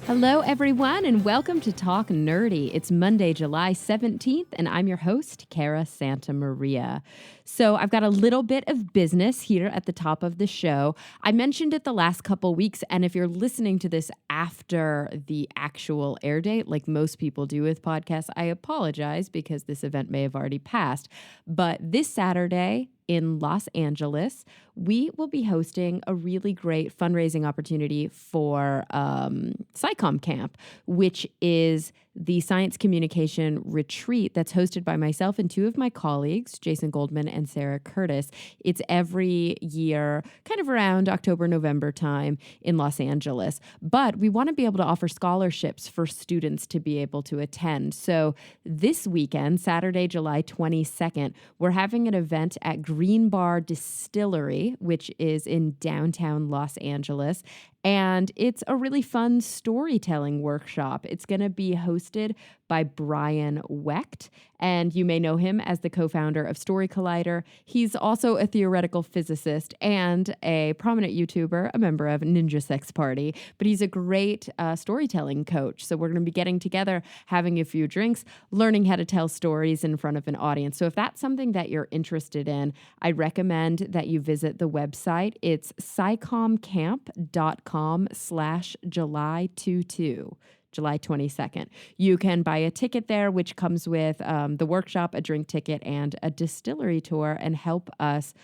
Hello, everyone, and welcome to Talk Nerdy. It's Monday, July 17th, and I'm your host, Cara Santa Maria. So I've got a little bit of business here at the top of the show. I mentioned it the last couple weeks, and if you're listening to this after the actual air date, like most people do with podcasts, I apologize because this event may have already passed. But this Saturday in Los Angeles, we will be hosting a really great fundraising opportunity for SciComm Camp, which is the science communication retreat that's hosted by myself and two of my colleagues, Jason Goldman and Sarah Curtis. It's every year, kind of around October, November time in Los Angeles. But we want to be able to offer scholarships for students to be able to attend. So this weekend, Saturday, July 22nd, we're having an event at Green Bar Distillery, which is in downtown Los Angeles. And it's a really fun storytelling workshop. It's going to be hosted by Brian Wecht, and you may know him as the co-founder of Story Collider. He's also a theoretical physicist and a prominent YouTuber, a member of Ninja Sex Party, but he's a great storytelling coach. So we're going to be getting together, having a few drinks, learning how to tell stories in front of an audience. So if that's something that you're interested in, I recommend that you visit the website. It's scicommcamp.com/July22. July 22nd. You can buy a ticket there, which comes with the workshop, a drink ticket, and a distillery tour, and help us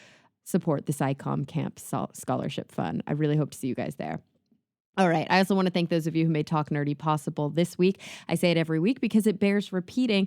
support the SciComm Camp Scholarship Fund. I really hope to see you guys there. All right. I also want to thank those of you who made Talk Nerdy possible this week. I say it every week because it bears repeating.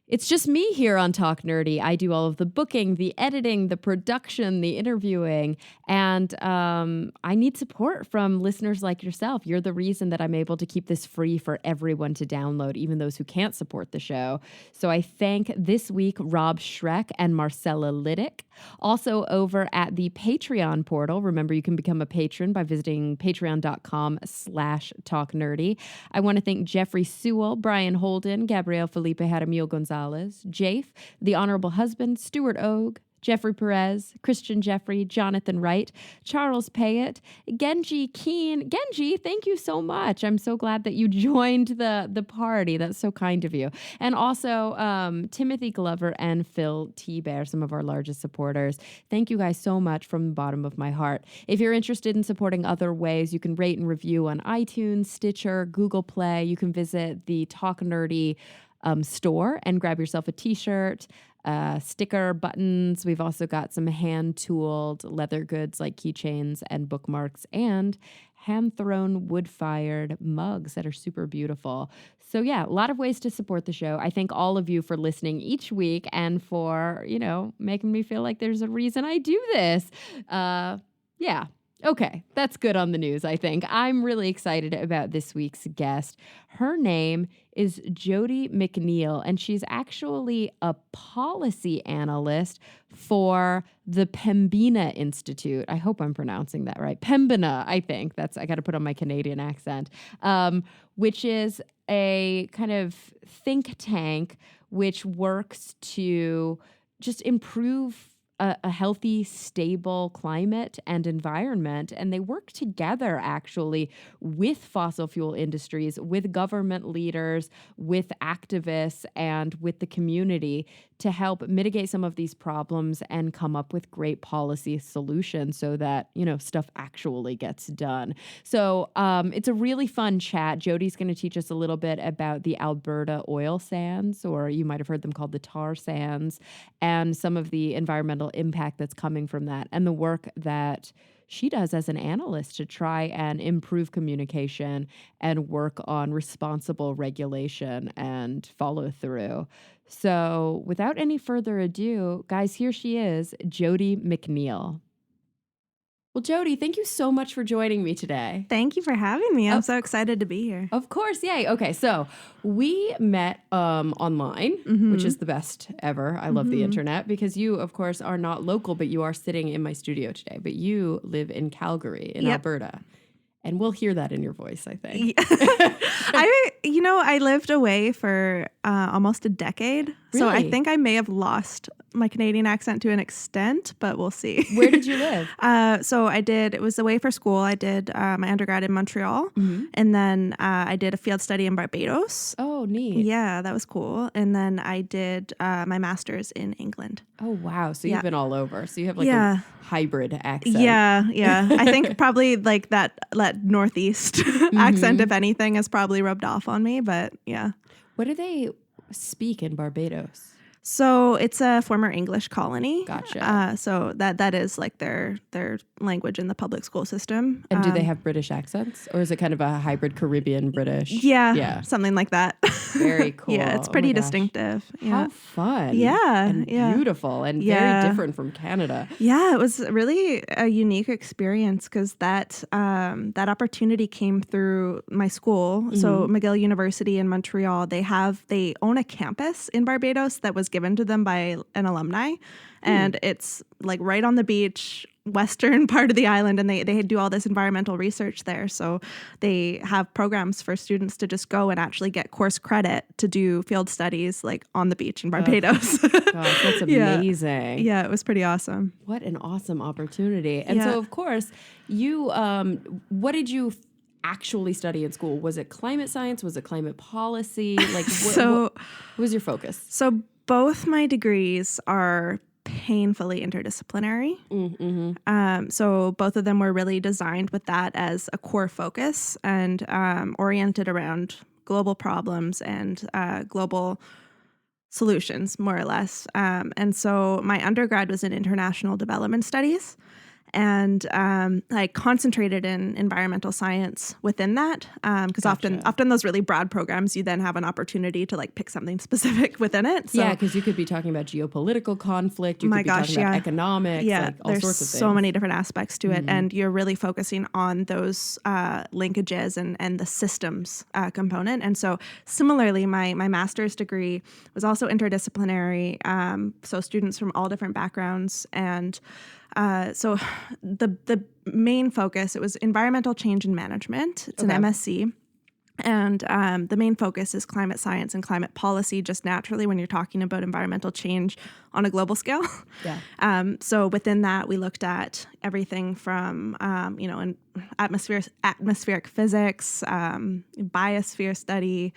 It's just me here on Talk Nerdy. I do all of the booking, the editing, the production, the interviewing, and I need support from listeners like yourself. You're the reason that I'm able to keep this free for everyone to download, even those who can't support the show. So I thank this week Rob Schreck and Marcella Liddick. Also over at the Patreon portal, remember you can become a patron by visiting patreon.com/talknerdy. I want to thank Jeffrey Sewell, Brian Holden, Gabrielle Felipe Jaramillo Gonzalez, Jafe, The Honorable Husband, Stuart Ogue, Jeffrey Perez, Christian Jeffrey, Jonathan Wright, Charles Payette, Genji Keen. Genji, thank you so much. I'm so glad that you joined the party. That's so kind of you. And also Timothy Glover and Phil T-Bear, some of our largest supporters. Thank you guys so much from the bottom of my heart. If you're interested in supporting other ways, you can rate and review on iTunes, Stitcher, Google Play. You can visit the Talk Nerdy store and grab yourself a t-shirt, sticker, buttons. We've also got some hand-tooled leather goods like keychains and bookmarks and hand-thrown wood-fired mugs that are super beautiful. So yeah, a lot of ways to support the show. I thank all of you for listening each week and for, making me feel like there's a reason I do this. Yeah. Okay, that's good on the news, I think. I'm really excited about this week's guest. Her name is Jodi McNeill, and she's actually a policy analyst for the Pembina Institute. I hope I'm pronouncing that right. Pembina, I think. I got to put on my Canadian accent, which is a kind of think tank which works to just improve a healthy, stable climate and environment. And they work together, actually, with fossil fuel industries, with government leaders, with activists, and with the community to help mitigate some of these problems and come up with great policy solutions so that, stuff actually gets done. So it's a really fun chat. Jodi's going to teach us a little bit about the Alberta oil sands, or you might have heard them called the tar sands, and some of the environmental impact that's coming from that, and the work that she does as an analyst to try and improve communication and work on responsible regulation and follow through. So without any further ado, guys, here she is, Jodi McNeill. Well, Jodi, thank you so much for joining me today. Thank you for having me. I'm so excited to be here. Of course. Yay. Okay. So we met online, which is the best ever. I love the internet because you, of course, are not local, but you are sitting in my studio today. But you live in Calgary in Alberta. And we'll hear that in your voice, I think. I lived away for almost a decade. Really? So I think I may have lost my Canadian accent to an extent, but we'll see. Where did you live? It was away for school. I did my undergrad in Montreal, and then I did a field study in Barbados. Oh, neat. Yeah, that was cool. And then I did my master's in England. Oh, wow. So you've been all over. So you have like a hybrid accent. Yeah. I think probably like that Northeast accent, if anything, has probably rubbed off on me. But yeah. What do they speak in Barbados? So it's a former English colony. Gotcha. So that is like their language in the public school system. And do they have British accents, or is it kind of a hybrid Caribbean British? Yeah, something like that. Very cool. Yeah, it's pretty distinctive. Yeah. How fun. Yeah. And beautiful and very different from Canada. Yeah, it was really a unique experience because that opportunity came through my school. So McGill University in Montreal, they own a campus in Barbados that was given to them by an alumni. And it's like right on the beach, western part of the island, and they do all this environmental research there. So they have programs for students to just go and actually get course credit to do field studies like on the beach in Barbados. Gosh, that's amazing. Yeah, it was pretty awesome. What an awesome opportunity. And so, of course, you, what did you actually study in school? Was it climate science? Was it climate policy? Like, what was your focus? So both my degrees are painfully interdisciplinary. So both of them were really designed with that as a core focus and oriented around global problems and global solutions, more or less. And so my undergrad was in international development studies. And I concentrated in environmental science within that because often those really broad programs, you then have an opportunity to like pick something specific within it. So, yeah, because you could be talking about geopolitical conflict. You could be talking about economics, like all sorts of things. There's so many different aspects to it. And you're really focusing on those linkages and the systems component. And so similarly, my master's degree was also interdisciplinary. So students from all different backgrounds and so the main focus, it was environmental change and management. It's an MSc. And the main focus is climate science and climate policy, just naturally when you're talking about environmental change on a global scale. Yeah. So within that, we looked at everything from, in atmospheric physics, biosphere study,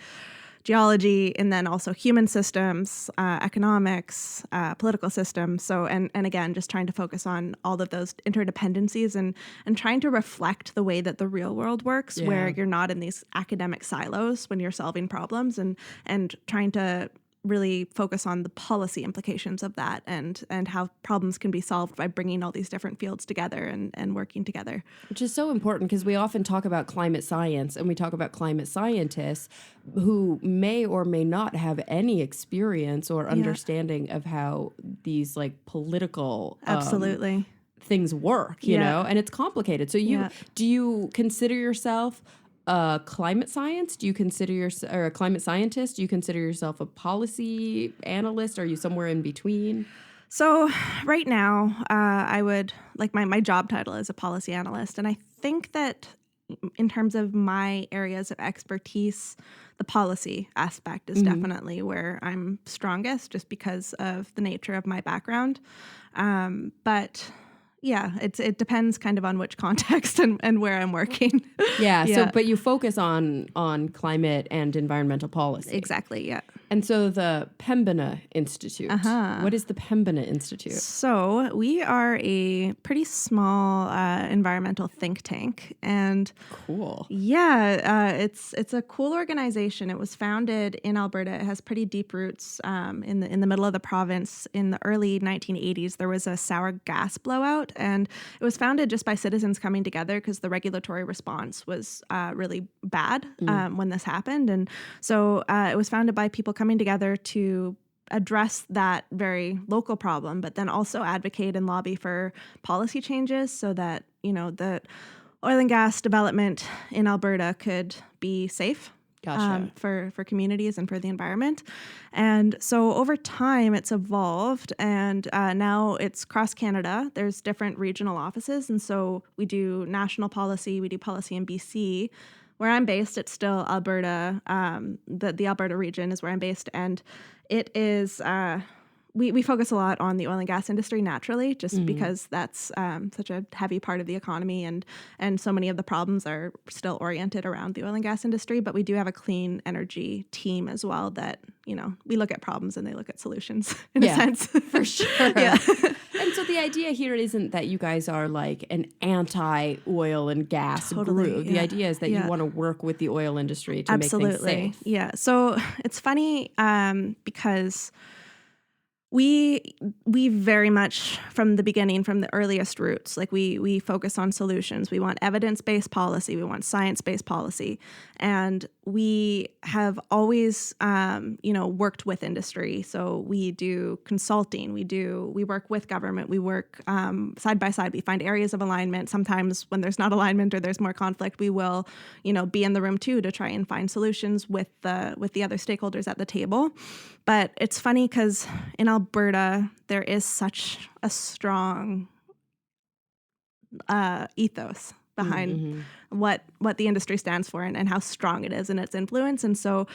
geology, and then also human systems, economics, political systems. So, and again, just trying to focus on all of those interdependencies and trying to reflect the way that the real world works, where you're not in these academic silos when you're solving problems and trying to really focus on the policy implications of that and how problems can be solved by bringing all these different fields together and working together. Which is so important because we often talk about climate science and we talk about climate scientists who may or may not have any experience or understanding of how these like political absolutely things work, you know, and it's complicated. So do you consider yourself climate science? Do you consider yourself a climate scientist? Do you consider yourself a policy analyst? Are you somewhere in between? So right now, I would like my job title is a policy analyst. And I think that in terms of my areas of expertise, the policy aspect is definitely where I'm strongest just because of the nature of my background. But yeah, it depends kind of on which context and where I'm working. Yeah. So, but you focus on climate and environmental policy. Exactly. Yeah. And so the Pembina Institute. What is the Pembina Institute? So we are a pretty small environmental think tank, and cool. Yeah, it's a cool organization. It was founded in Alberta. It has pretty deep roots in the middle of the province. In the early 1980s, there was a sour gas blowout, and it was founded just by citizens coming together because the regulatory response was really bad when this happened, and so it was founded by people coming together to address that very local problem, but then also advocate and lobby for policy changes so that, the oil and gas development in Alberta could be safe Gotcha. for communities and for the environment. And so over time, it's evolved, and now it's cross Canada. There's different regional offices, and so we do national policy, we do policy in BC. Where I'm based, it's still Alberta. The Alberta region is where I'm based, and it is. We focus a lot on the oil and gas industry naturally, just because that's such a heavy part of the economy, and so many of the problems are still oriented around the oil and gas industry. But we do have a clean energy team as well that, we look at problems and they look at solutions in a sense. For sure. Yeah. And so the idea here isn't that you guys are like an anti-oil and gas group. The idea is that you want to work with the oil industry to make things safe. Yeah. So it's funny because we very much from the beginning, from the earliest roots, like we focus on solutions. We want evidence-based policy. We want science-based policy. And we have always, worked with industry. So we do consulting. We work with government. We work side by side. We find areas of alignment. Sometimes when there's not alignment or there's more conflict, we will, be in the room too to try and find solutions with the other stakeholders at the table. But it's funny because in Alberta, there is such a strong ethos behind what the industry stands for and how strong it is in its influence. And so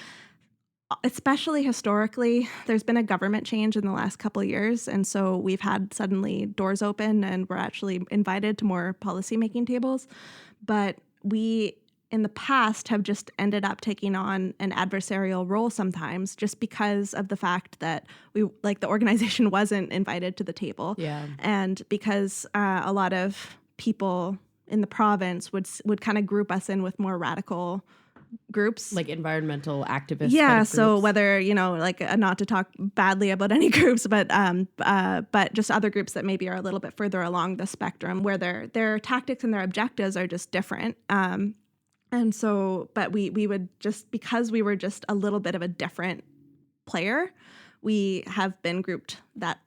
especially historically, there's been a government change in the last couple of years. And so we've had suddenly doors open and we're actually invited to more policymaking tables. But we, in the past, have just ended up taking on an adversarial role sometimes just because of the fact that the organization wasn't invited to the table. Yeah. And because a lot of people in the province would kind of group us in with more radical groups, like environmental activists. Yeah. So whether, not to talk badly about any groups, but just other groups that maybe are a little bit further along the spectrum where their tactics and their objectives are just different. And so, but we would just, because we were just a little bit of a different player, we have been grouped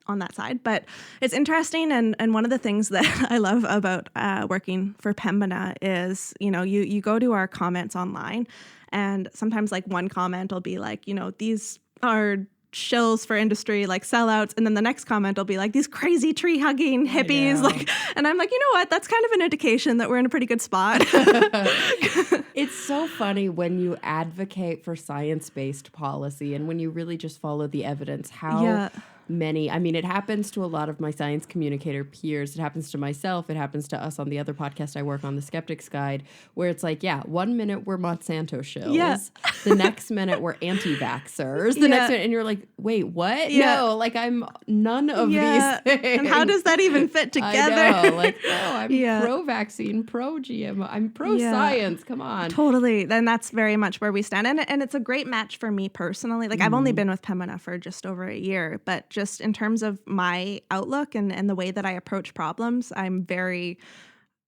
on that side. But it's interesting, and one of the things that I love about working for Pembina is, you go to our comments online, and sometimes like one comment will be like, these are shills for industry, like sellouts, and then the next comment will be like these crazy tree hugging hippies, and I'm like, you know what, that's kind of an indication that we're in a pretty good spot. It's so funny when you advocate for science-based policy and when you really just follow the evidence, how many, it happens to a lot of my science communicator peers. It happens to myself. It happens to us on the other podcast I work on, The Skeptic's Guide, where it's like, 1 minute we're Monsanto shills. Yeah. The next minute we're anti-vaxxers. The next minute, and you're like, wait, what? Yeah. No, I'm none of these things. And how does that even fit together? I know. I'm pro-vaccine, pro-GMO. I'm pro-science. Come on. Totally. Then that's very much where we stand. And it's a great match for me personally. I've only been with Pembina for just over a year, but just in terms of my outlook and the way that I approach problems, I'm very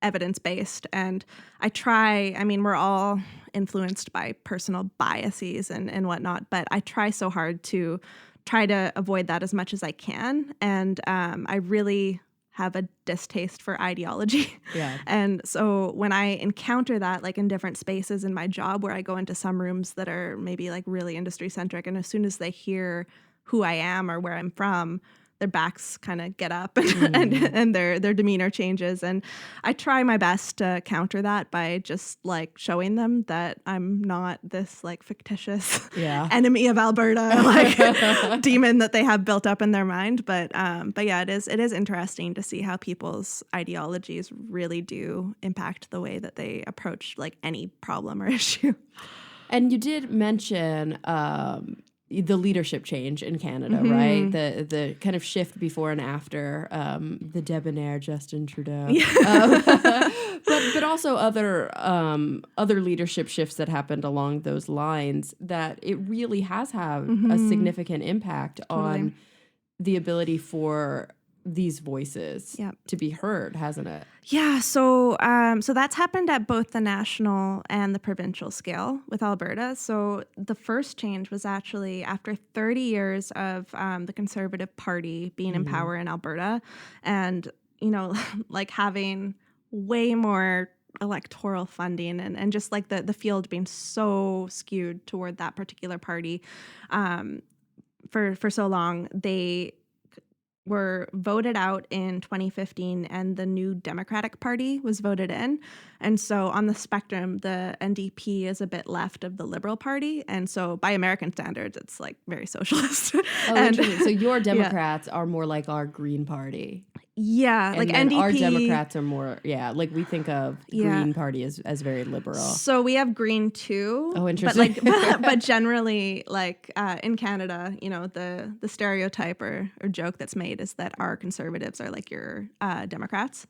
evidence-based. And I try, we're all influenced by personal biases and whatnot, but I try so hard to try to avoid that as much as I can. And I really have a distaste for ideology. Yeah. And so when I encounter that, in different spaces in my job where I go into some rooms that are maybe really industry-centric, and as soon as they hear who I am or where I'm from, their backs kind of get up and their demeanor changes. And I try my best to counter that by just showing them that I'm not this fictitious enemy of Alberta, demon that they have built up in their mind. But yeah, it is interesting to see how people's ideologies really do impact the way that they approach any problem or issue. And you did mention the leadership change in Canada, right? The kind of shift before and after the debonair Justin Trudeau, but also other leadership shifts that happened along those lines. That it really has had a significant impact on the ability for these voices to be heard, hasn't it? Yeah, so that's happened at both the national and the provincial scale with Alberta. So the first change was actually after 30 years of the Conservative Party being in power in Alberta, and having way more electoral funding and just like the field being so skewed toward that particular party for so long. They were voted out in 2015 and the new Democratic Party was voted in. And so on the spectrum, the NDP is a bit left of the Liberal Party. And so by American standards, it's like very socialist. Oh, and, interesting. So your Democrats are more like our Green Party. Yeah, And like then NDP. our Democrats are more, like we think of the Green Party as very liberal. So we have Green too. Oh, interesting. But generally, like in Canada, the stereotype or joke that's made is that our conservatives are like your Democrats.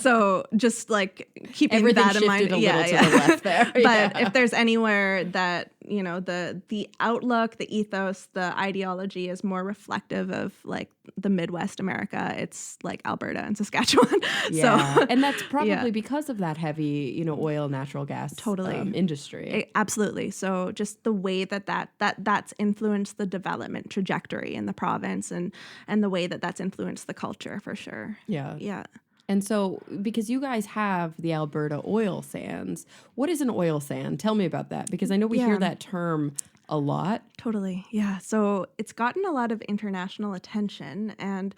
So just like keeping everything that in mind. A little to the left there. But if there's anywhere that the outlook, the ethos, the ideology is more reflective of like the Midwest America, it's like Alberta and Saskatchewan. Yeah. So, and that's probably because of that heavy, oil, natural gas industry. Absolutely. So just the way that's influenced the development trajectory in the province and the way that's influenced the culture for sure. Yeah. Yeah. And so, because you guys have the Alberta oil sands, what is an oil sand? Tell me about that, because I know we hear that term a lot. Totally. Yeah. So it's gotten a lot of international attention. And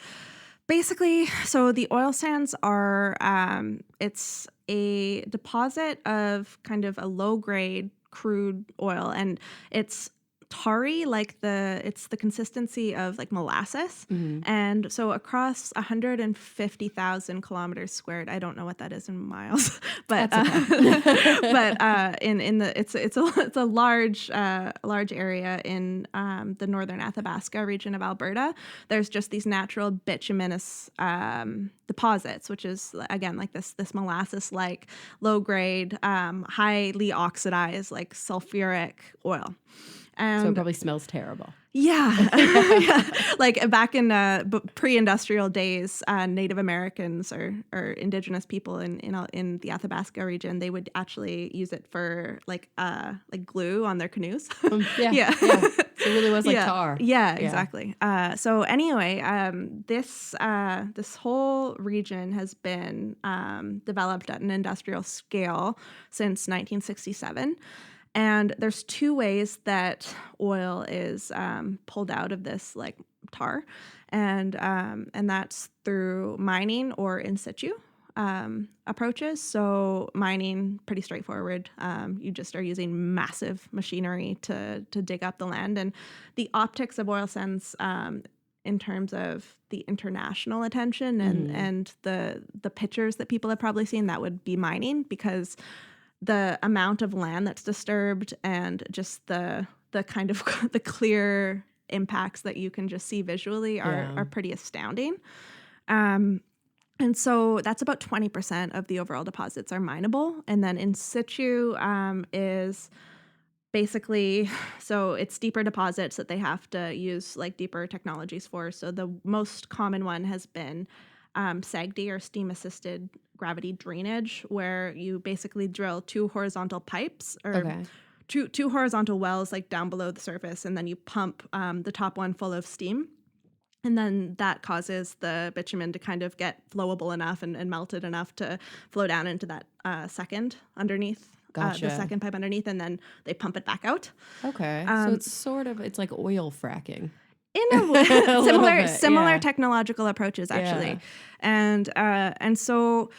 basically, so the oil sands are, it's a deposit of kind of a low-grade crude oil. And it's tarry, it's the consistency of like molasses. Mm-hmm. And so across 150,000 kilometers squared, I don't know what that is in miles, but it's a large area in the northern Athabasca region of Alberta. There's just these natural bituminous deposits, which is again like this molasses like low grade, highly oxidized like sulfuric oil. And so it probably smells terrible. Yeah. Like back in pre-industrial days, Native Americans or indigenous people in the Athabasca region, they would actually use it for like glue on their canoes. Yeah. So it really was like tar. Yeah, exactly. So anyway, this whole region has been developed at an industrial scale since 1967. And there's two ways that oil is pulled out of this like tar, and that's through mining or in situ approaches. So mining, pretty straightforward. You just are using massive machinery to dig up the land, and the optics of oil sands in terms of the international attention and the pictures that people have probably seen, that would be mining, because the amount of land that's disturbed and just the kind of the clear impacts that you can just see visually are pretty astounding. And so that's about 20% of the overall deposits are mineable. And then in situ is basically, so it's deeper deposits that they have to use like deeper technologies for. So the most common one has been SAGD, or steam-assisted gravity drainage, where you basically drill two horizontal pipes or two horizontal wells like down below the surface, and then you pump the top one full of steam. And then that causes the bitumen to kind of get flowable enough and melted enough to flow down into that second underneath. Gotcha. The second pipe underneath, and then they pump it back out. Okay. So it's like oil fracking. In a way, similar technological approaches, actually. Yeah. And so,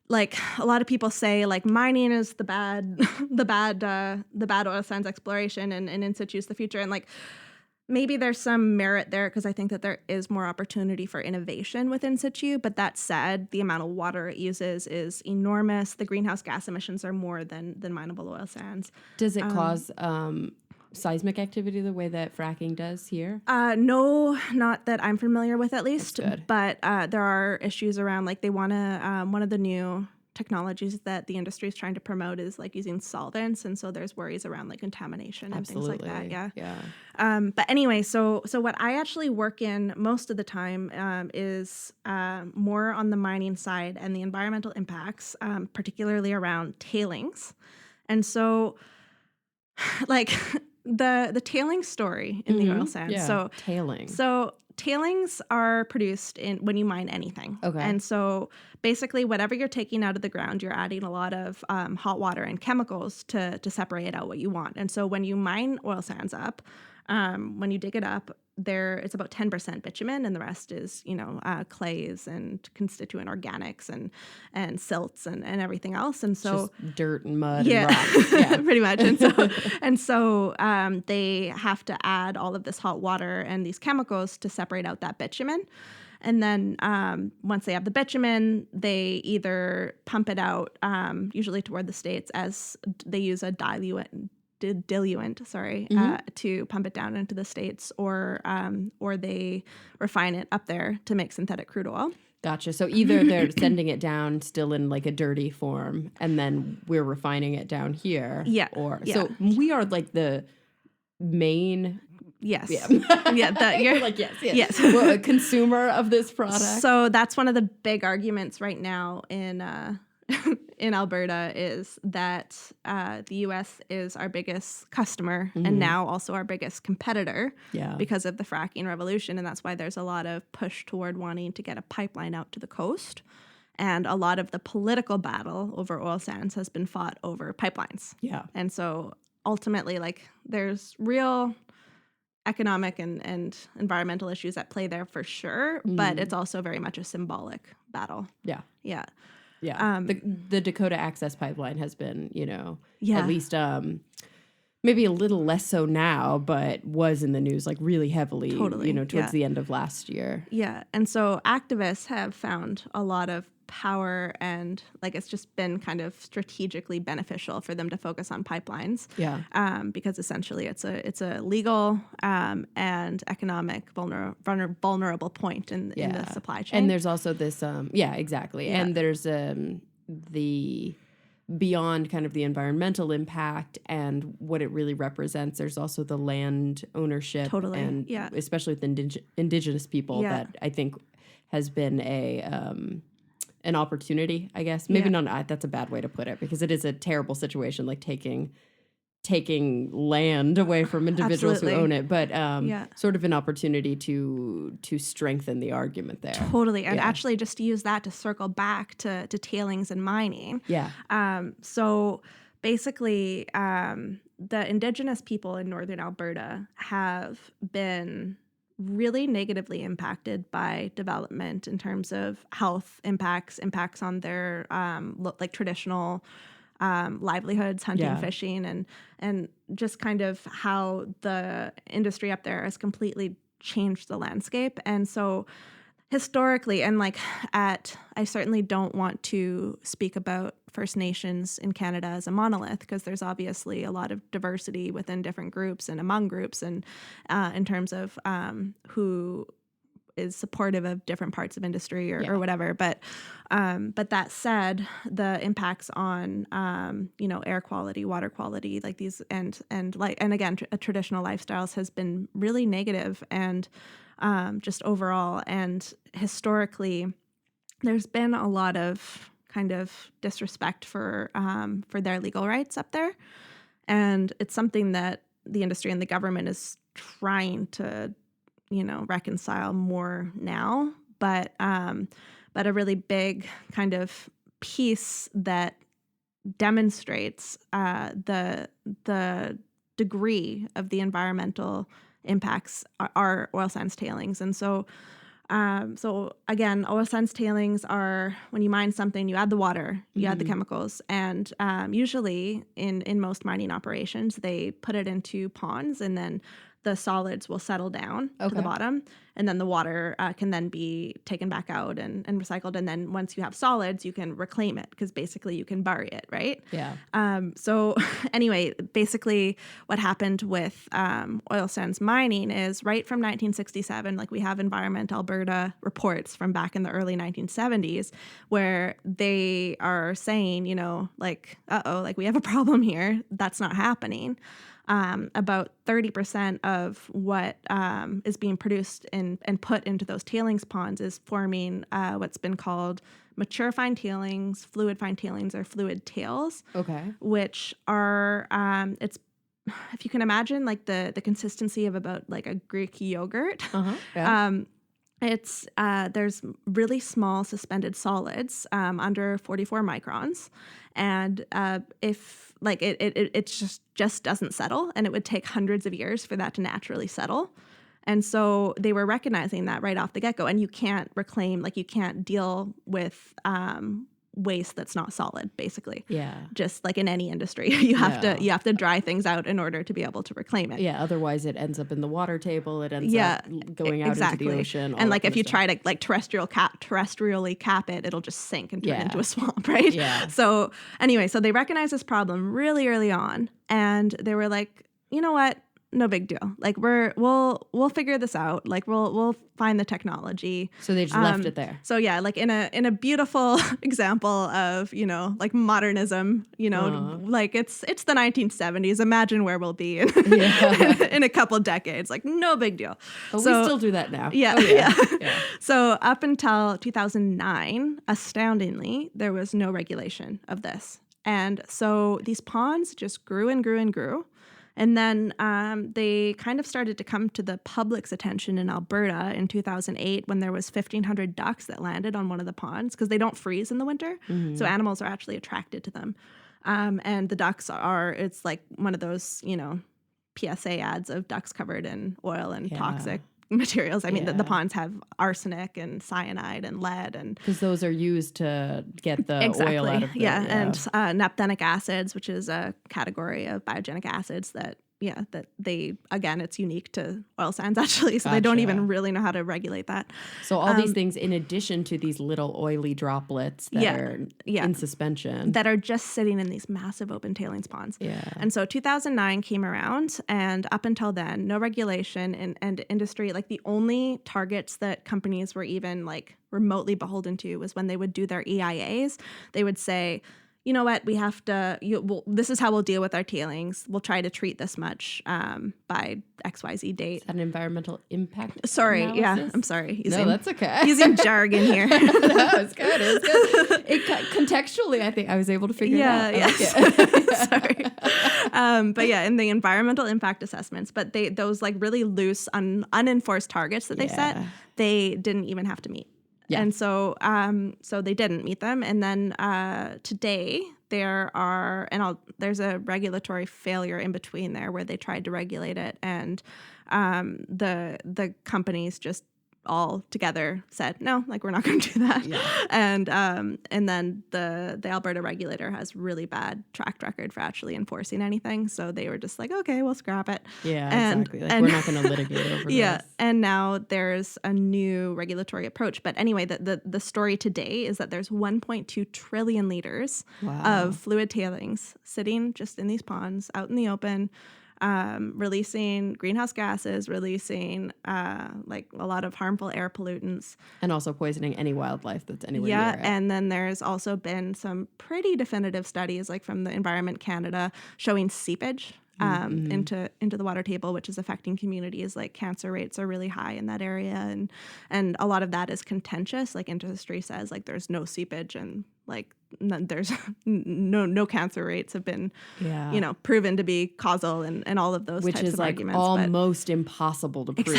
like, a lot of people say, like, mining is the bad oil sands exploration, and in situ is the future. And, like, maybe there's some merit there, because I think that there is more opportunity for innovation with in situ. But that said, the amount of water it uses is enormous. The greenhouse gas emissions are more than mineable oil sands. Does it cause seismic activity the way that fracking does here? No, not that I'm familiar with, at least. That's good. But there are issues around, like, they want to, one of the new technologies that the industry is trying to promote is like using solvents, and so there's worries around like contamination and things like that. Yeah. But anyway, so what I actually work in most of the time is more on the mining side and the environmental impacts, particularly around tailings. And so, like, the tailing story in the oil sands. Yeah, So tailing. So tailings are produced when you mine anything. Okay. And so basically whatever you're taking out of the ground, you're adding a lot of hot water and chemicals to separate out what you want. And so when you mine oil sands up, when you dig it up, it's about 10% bitumen, and the rest is, clays and constituent organics and silts and everything else. And so just dirt and mud and rocks. Yeah, pretty much. And so they have to add all of this hot water and these chemicals to separate out that bitumen. And then once they have the bitumen, they either pump it out, usually toward the States, as they use a diluent, to pump it down into the States, or they refine it up there to make synthetic crude oil. Gotcha. So either they're sending it down still in like a dirty form, and then we're refining it down here. Yeah. So we are like the main. Yes. Yeah. You're like, yes. We're a consumer of this product. So that's one of the big arguments right now in Alberta, is that the U.S. is our biggest customer and now also our biggest competitor because of the fracking revolution. And that's why there's a lot of push toward wanting to get a pipeline out to the coast. And a lot of the political battle over oil sands has been fought over pipelines. Yeah. And so ultimately, there's real economic and environmental issues at play there for sure, but it's also very much a symbolic battle. Yeah. Yeah. Yeah. The Dakota Access Pipeline has been, at least maybe a little less so now, but was in the news really heavily, towards the end of last year. Yeah. And so activists have found a lot of power, and it's just been kind of strategically beneficial for them to focus on pipelines. Yeah. Because essentially it's a legal and economic vulnerable point in the supply chain. And there's also this exactly. Yeah. And there's the beyond kind of the environmental impact and what it really represents, there's also the land ownership and especially with indigenous people that I think has been an opportunity, I guess. Maybe not, that's a bad way to put it, because it is a terrible situation, taking land away from individuals who own it, but sort of an opportunity to strengthen the argument there. Totally. And actually just to use that to circle back to tailings and mining. Yeah. So basically, the Indigenous people in northern Alberta have been really negatively impacted by development in terms of health impacts on their traditional livelihoods, hunting, fishing, and just kind of how the industry up there has completely changed the landscape. And so historically, and I certainly don't want to speak about First Nations in Canada as a monolith, because there's obviously a lot of diversity within different groups and among groups, and in terms of who is supportive of different parts of industry or whatever. But that said, the impacts on air quality, water quality, these and again traditional lifestyles has been really negative, and just overall. And historically, there's been a lot of kind of disrespect for their legal rights up there, and it's something that the industry and the government is trying to reconcile more now. But a really big kind of piece that demonstrates the degree of the environmental impacts are oil sands tailings. And so again, oil sands tailings are, when you mine something, you add the water, you add the chemicals, and usually in most mining operations, they put it into ponds, and then the solids will settle down to the bottom, and then the water can then be taken back out and recycled. And then once you have solids, you can reclaim it, because basically you can bury it, right? Yeah. So anyway, basically what happened with oil sands mining is right from 1967, we have Environment Alberta reports from back in the early 1970s where they are saying, we have a problem here. That's not happening. About 30% of what is being produced and put into those tailings ponds is forming what's been called mature fine tailings, fluid fine tailings, or fluid tails. Okay. Which are, it's if you can imagine like the consistency of about like a Greek yogurt. Yeah. It's there's really small suspended solids under 44 microns, and if like it just doesn't settle, and it would take hundreds of years for that to naturally settle. And so they were recognizing that right off the get-go, and you can't reclaim, like you can't deal with waste that's not solid, basically. Yeah. Just like in any industry, you have to dry things out in order to be able to reclaim it. Yeah, otherwise it ends up in the water table. It ends up going out into the ocean. And like if you try to like terrestrially cap it, it'll just sink and turn into a swamp, right? Yeah. So anyway, so they recognized this problem really early on, and they were like, you know what? No big deal. Like we'll figure this out. Like we'll find the technology. So they just left it there. So yeah, like in a beautiful example of, you know, like modernism, you know, like it's the 1970s. Imagine where we'll be in a couple decades. Like no big deal. But we still do that now. Yeah. Yeah. So up until 2009, astoundingly, there was no regulation of this. And so these ponds just grew and grew and grew. And then they kind of started to come to the public's attention in Alberta in 2008 when there was 1,500 ducks that landed on one of the ponds because they don't freeze in the winter. Mm-hmm. So animals are actually attracted to them. And the ducks it's like one of those, you know, PSA ads of ducks covered in oil and toxic materials. I mean, the ponds have arsenic and cyanide and lead, and because those are used to get the oil out of the, and naphthenic acids, which is a category of biogenic acids that they, again, it's unique to oil sands actually, so they don't even really know how to regulate that. So all these things in addition to these little oily droplets that are in suspension. That are just sitting in these massive open tailings ponds. Yeah. And so 2009 came around, and up until then, no regulation and industry, like the only targets that companies were even like remotely beholden to was when they would do their EIAs. They would say, you know what, we have to, this is how we'll deal with our tailings. We'll try to treat this much by XYZ date. Is that an environmental impact analysis? Yeah, I'm sorry. No, that's okay. Using jargon here. No, it's good. Contextually, I think I was able to figure it out. Sorry. But yeah, in the environmental impact assessments, but those like really loose, unenforced targets that they set, they didn't even have to meet. Yeah. And so they didn't meet them. And then today there's a regulatory failure in between there where they tried to regulate it, and the companies just all together said no, like we're not going to do that. Yeah. And then the Alberta regulator has really bad track record for actually enforcing anything. So they were just like, okay, we'll scrap it. Yeah, exactly. Like we're not going to litigate over this. Yeah, and now there's a new regulatory approach. But anyway, the story today is that there's 1.2 trillion liters of fluid tailings sitting just in these ponds out in the open, releasing greenhouse gases, releasing like a lot of harmful air pollutants. And also poisoning any wildlife that's anywhere near it. And then there's also been some pretty definitive studies like from the Environment Canada showing seepage into the water table, which is affecting communities. Like cancer rates are really high in that area, and a lot of that is contentious. Like industry says like there's no seepage, and like there's no cancer rates have been proven to be causal, and all of those types of arguments. Which is like almost impossible to prove.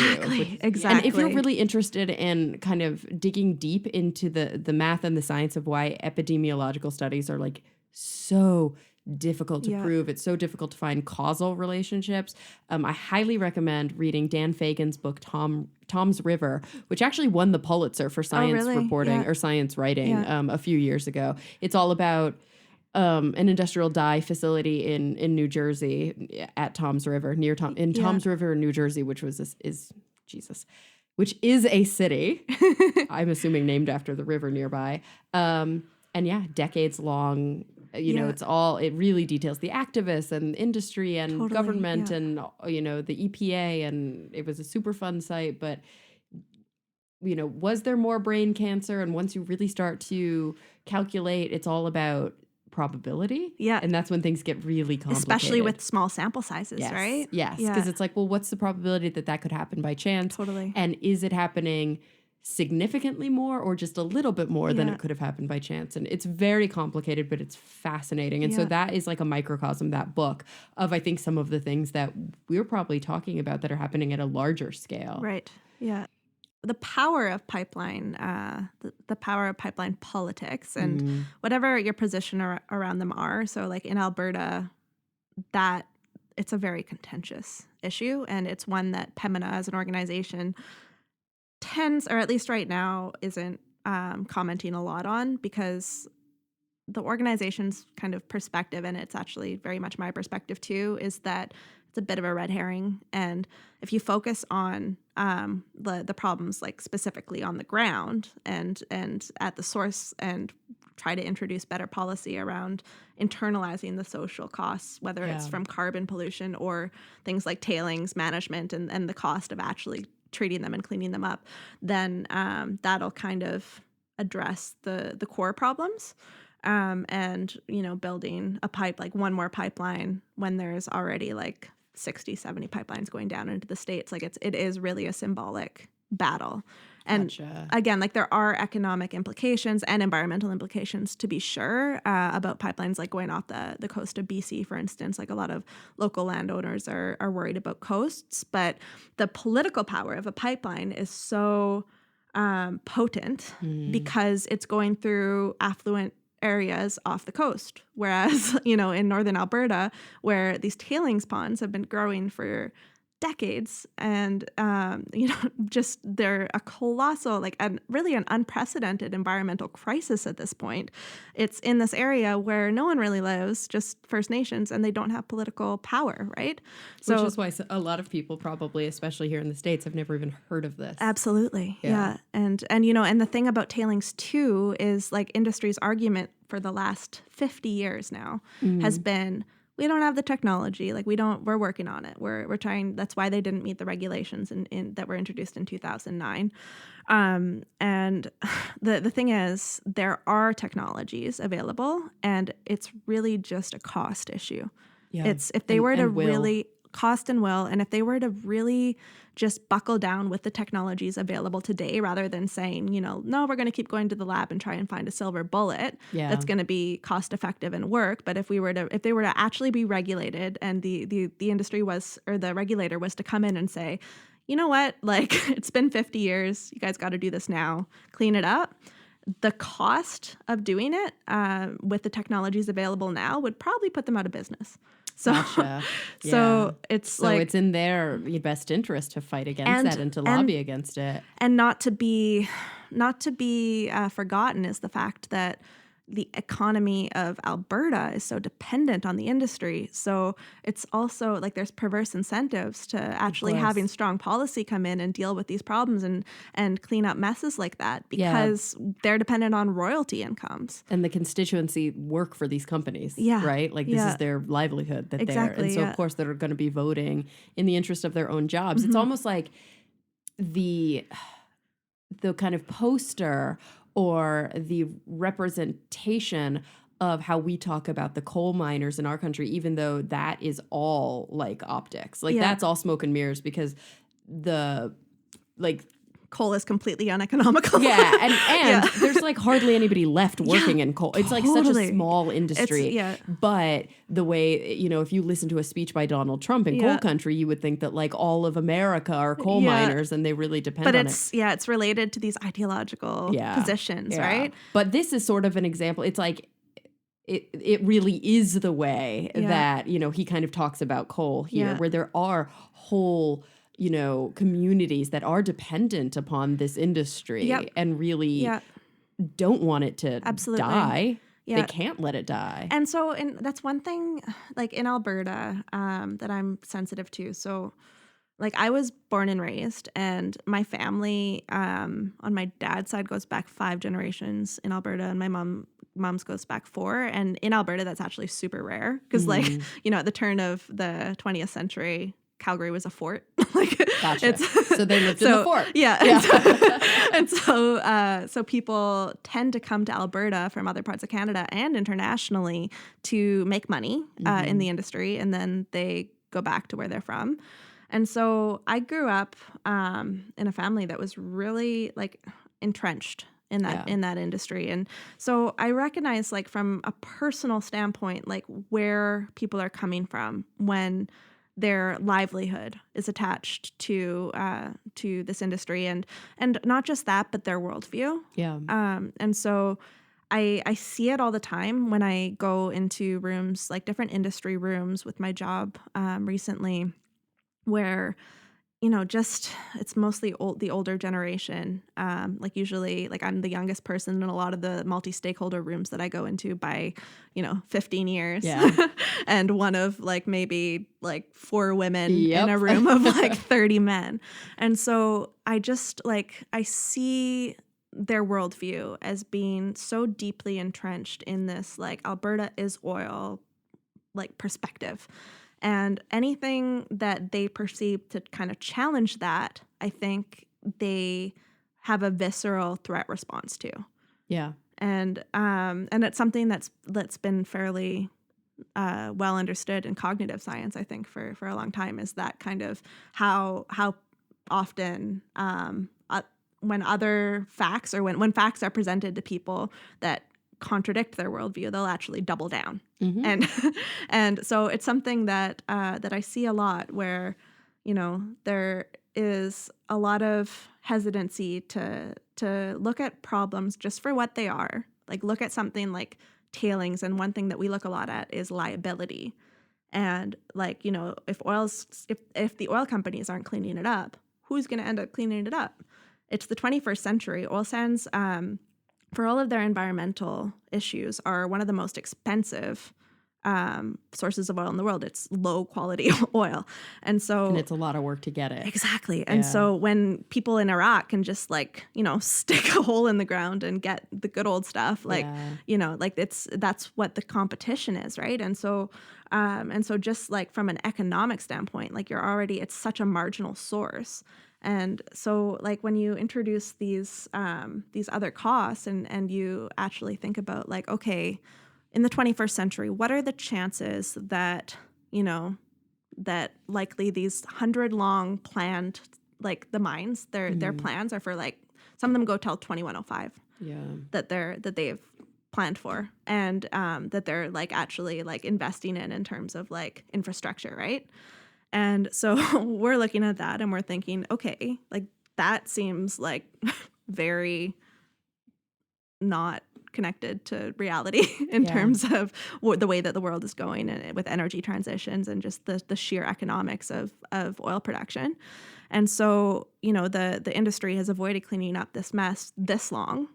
Exactly. And if you're really interested in kind of digging deep into the math and the science of why epidemiological studies are like so difficult to prove. It's so difficult to find causal relationships. I highly recommend reading Dan Fagan's book, Tom's River, which actually won the Pulitzer for science reporting or science writing a few years ago. It's all about an industrial dye facility in New Jersey at Tom's River, Tom's River, New Jersey, which is a city, I'm assuming named after the river nearby. And decades long. It really details the activists and industry and government and, the EPA, and it was a super fun site. But, was there more brain cancer? And once you really start to calculate, it's all about probability. Yeah. And that's when things get really complicated. Especially with small sample sizes, right? Yes. Because it's like, well, what's the probability that could happen by chance? Totally. And is it happening significantly more or just a little bit more than it could have happened by chance. And it's very complicated, but it's fascinating. And so that is like a microcosm, that book, of I think some of the things that we're probably talking about that are happening at a larger scale. Right. Yeah. The power of pipeline, the power of pipeline politics, and whatever your position around them are. So like in Alberta, that it's a very contentious issue, and it's one that Pembina as an organization tends, or at least right now, isn't commenting a lot on, because the organization's kind of perspective, and it's actually very much my perspective too, is that it's a bit of a red herring. And if you focus on the problems, like specifically on the ground and at the source, and try to introduce better policy around internalizing the social costs, whether it's from carbon pollution or things like tailings management and the cost of actually treating them and cleaning them up, then that'll kind of address the core problems. And, building a pipe, like one more pipeline when there's already like 60, 70 pipelines going down into the States, like it is really a symbolic battle. And again, like there are economic implications and environmental implications, to be sure, about pipelines like going off the coast of BC, for instance. Like a lot of local landowners are worried about coasts, but the political power of a pipeline is so potent because it's going through affluent areas off the coast. Whereas, in northern Alberta, where these tailings ponds have been growing for decades, and just they're a colossal, really an unprecedented environmental crisis at this point. It's in this area where no one really lives, just First Nations, and they don't have political power, right? Which is why a lot of people, probably, especially here in the States, have never even heard of this. Absolutely, yeah. And the thing about tailings too is, like, industry's argument for the last 50 years now has been, we don't have the technology. Like we're working on it. We're trying. That's why they didn't meet the regulations that were introduced in 2009. And the thing is, there are technologies available, and it's really just a cost issue. Yeah. It's if they were to really cost and will, and if they were to really just buckle down with the technologies available today, rather than saying, no, we're going to keep going to the lab and try and find a silver bullet that's going to be cost effective and work. But if they were to actually be regulated, and the industry was, or the regulator was to come in and say, you know what, like it's been 50 years, you guys got to do this now, clean it up. The cost of doing it with the technologies available now would probably put them out of business. So, gotcha. So it's it's in their best interest to fight against that and to lobby against it. And not to be forgotten is the fact that the economy of Alberta is so dependent on the industry. So it's also like there's perverse incentives to actually having strong policy come in and deal with these problems and clean up messes like that, because they're dependent on royalty incomes. And the constituency work for these companies, right? Like this is their livelihood that they're, and so of course they're going to be voting in the interest of their own jobs. It's almost like the kind of poster or the representation of how we talk about the coal miners in our country, even though that is all like optics. Like that's all smoke and mirrors, because coal is completely uneconomical. Yeah, and there's like hardly anybody left working in coal. It's like such a small industry. But the way, if you listen to a speech by Donald Trump in coal country, you would think that like all of America are coal miners, and they really depend on it. But it's related to these ideological positions, right? But this is sort of an example. It's like it really is the way that, he kind of talks about coal here, where there are whole communities that are dependent upon this industry and really don't want it to die. They can't let it die. And so that's one thing, like in Alberta, that I'm sensitive to. So like I was born and raised, and my family on my dad's side goes back 5 generations in Alberta, and my mom's goes back 4. And in Alberta, that's actually super rare, because at the turn of the 20th century, Calgary was a fort. Gotcha. So they lived in a fort. Yeah. And so people tend to come to Alberta from other parts of Canada and internationally to make money in the industry, and then they go back to where they're from. And so I grew up in a family that was really like entrenched in that industry. And so I recognize, like, from a personal standpoint, like, where people are coming from when their livelihood is attached to this industry, and not just that, but their worldview. Yeah. And so I see it all the time when I go into rooms, like different industry rooms with my job recently, where, just it's mostly the older generation. Like, usually, like, I'm the youngest person in a lot of the multi-stakeholder rooms that I go into by, 15 years. Yeah. And one of, like, maybe like 4 women Yep. in a room of like 30 men. And so I just, like, I see their worldview as being so deeply entrenched in this, like, Alberta is oil, like, perspective. And anything that they perceive to kind of challenge that, I think they have a visceral threat response to. Yeah. And it's something that's been fairly well understood in cognitive science, I think, for a long time, is that kind of how often when other facts, or when facts are presented to people that contradict their worldview, they'll actually double down. Mm-hmm. And so it's something that I see a lot, where, there is a lot of hesitancy to look at problems just for what they are. Like, look at something like tailings, and one thing that we look a lot at is liability. And, like, if the oil companies aren't cleaning it up, who's going to end up cleaning it up? It's the 21st century. Oil sands, for all of their environmental issues, are one of the most expensive sources of oil in the world. It's low quality oil. And it's a lot of work to get it. Exactly. And so when people in Iraq can just, like, stick a hole in the ground and get the good old stuff, like, like, that's what the competition is, right? And so just, like, from an economic standpoint, like, it's such a marginal source. And so, like, when you introduce these other costs, and you actually think about, like, okay, in the 21st century, what are the chances that, that likely these 100-long planned, like, the mines, their plans are for, like, some of them go till 2105. Yeah. That they've planned for, and that they're, like, actually, like, investing in terms of, like, infrastructure, right? And so we're looking at that, and we're thinking, okay, like, that seems like very not connected to reality in terms of the way that the world is going, and with energy transitions, and just the sheer economics of oil production. And so, the industry has avoided cleaning up this mess this long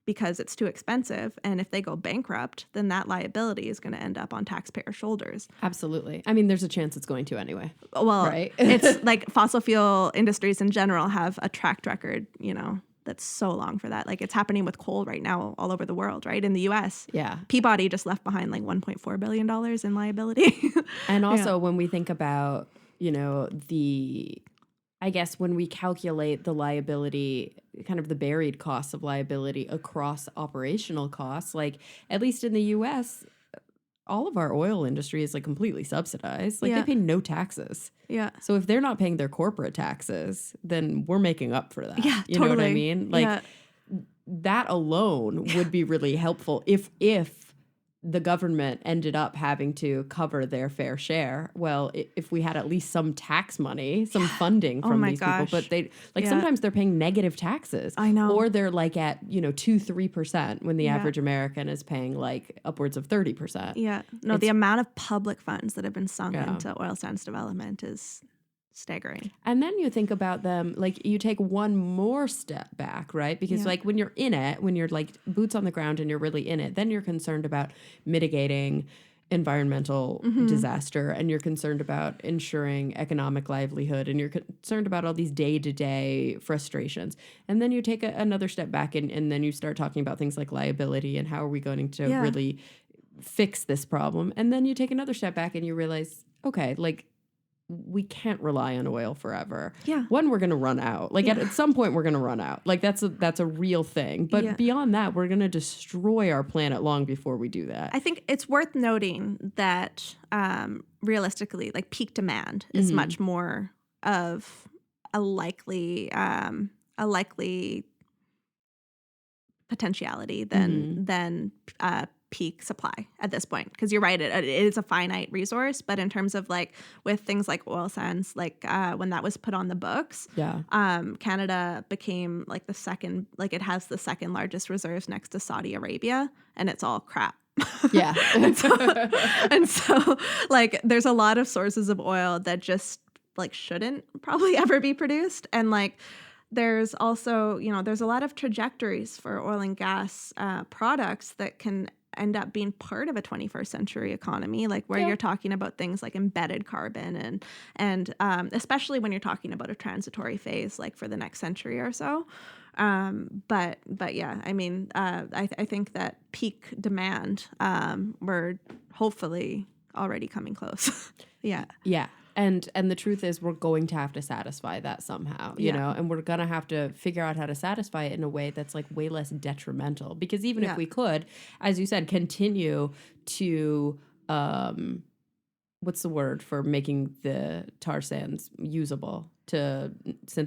because it's too expensive. And if they go bankrupt, then that liability is going to end up on taxpayer shoulders. Absolutely. I mean, there's a chance it's going to anyway. Well, right? It's like fossil fuel industries in general have a track record, that's so long for that. Like, it's happening with coal right now all over the world, right? In the US. Yeah. Peabody just left behind like $1.4 billion in liability. And also when we think about, I guess when we calculate the liability, kind of the buried costs of liability across operational costs, like, at least in the US, all of our oil industry is, like, completely subsidized. Like, they pay no taxes. Yeah. So if they're not paying their corporate taxes, then we're making up for that. Yeah, you know what I mean? Like, that alone would be really helpful if the government ended up having to cover their fair share. Well, if we had at least some tax money, some funding from these people, but they, like, sometimes they're paying negative taxes. I know. Or they're, like, at, 2-3% when the average American is paying, like, upwards of 30%. Yeah. No, the amount of public funds that have been sunk into oil sands development is staggering. And then you think about them, like, you take one more step back, right? Because like, when you're in it, when you're, like, boots on the ground and you're really in it, then you're concerned about mitigating environmental disaster, and you're concerned about ensuring economic livelihood, and you're concerned about all these day-to-day frustrations. And then you take another step back, and then you start talking about things like liability and how are we going to really fix this problem. And then you take another step back and you realize, okay, like, we can't rely on oil forever. Yeah. One, we're going to run out. Like, at some point, we're going to run out. Like, that's a real thing. But beyond that, we're going to destroy our planet long before we do that. I think it's worth noting that realistically, like, peak demand is much more of a likely potentiality than peak supply at this point, because you're right, it is a finite resource. But in terms of like with things like oil sands, like when that was put on the books, Canada became like the second, like it has the second largest reserves next to Saudi Arabia, and it's all crap. Yeah. and so like there's a lot of sources of oil that just like shouldn't probably ever be produced. And like there's also, you know, there's a lot of trajectories for oil and gas products that can end up being part of a 21st century economy, like where you're talking about things like embedded carbon and especially when you're talking about a transitory phase, like for the next century or so. But yeah, I mean, I think that peak demand, we're hopefully already coming close. Yeah. And the truth is we're going to have to satisfy that somehow, you know, and we're going to have to figure out how to satisfy it in a way that's like way less detrimental, because even if we could, as you said, continue to, what's the word for making the tar sands usable to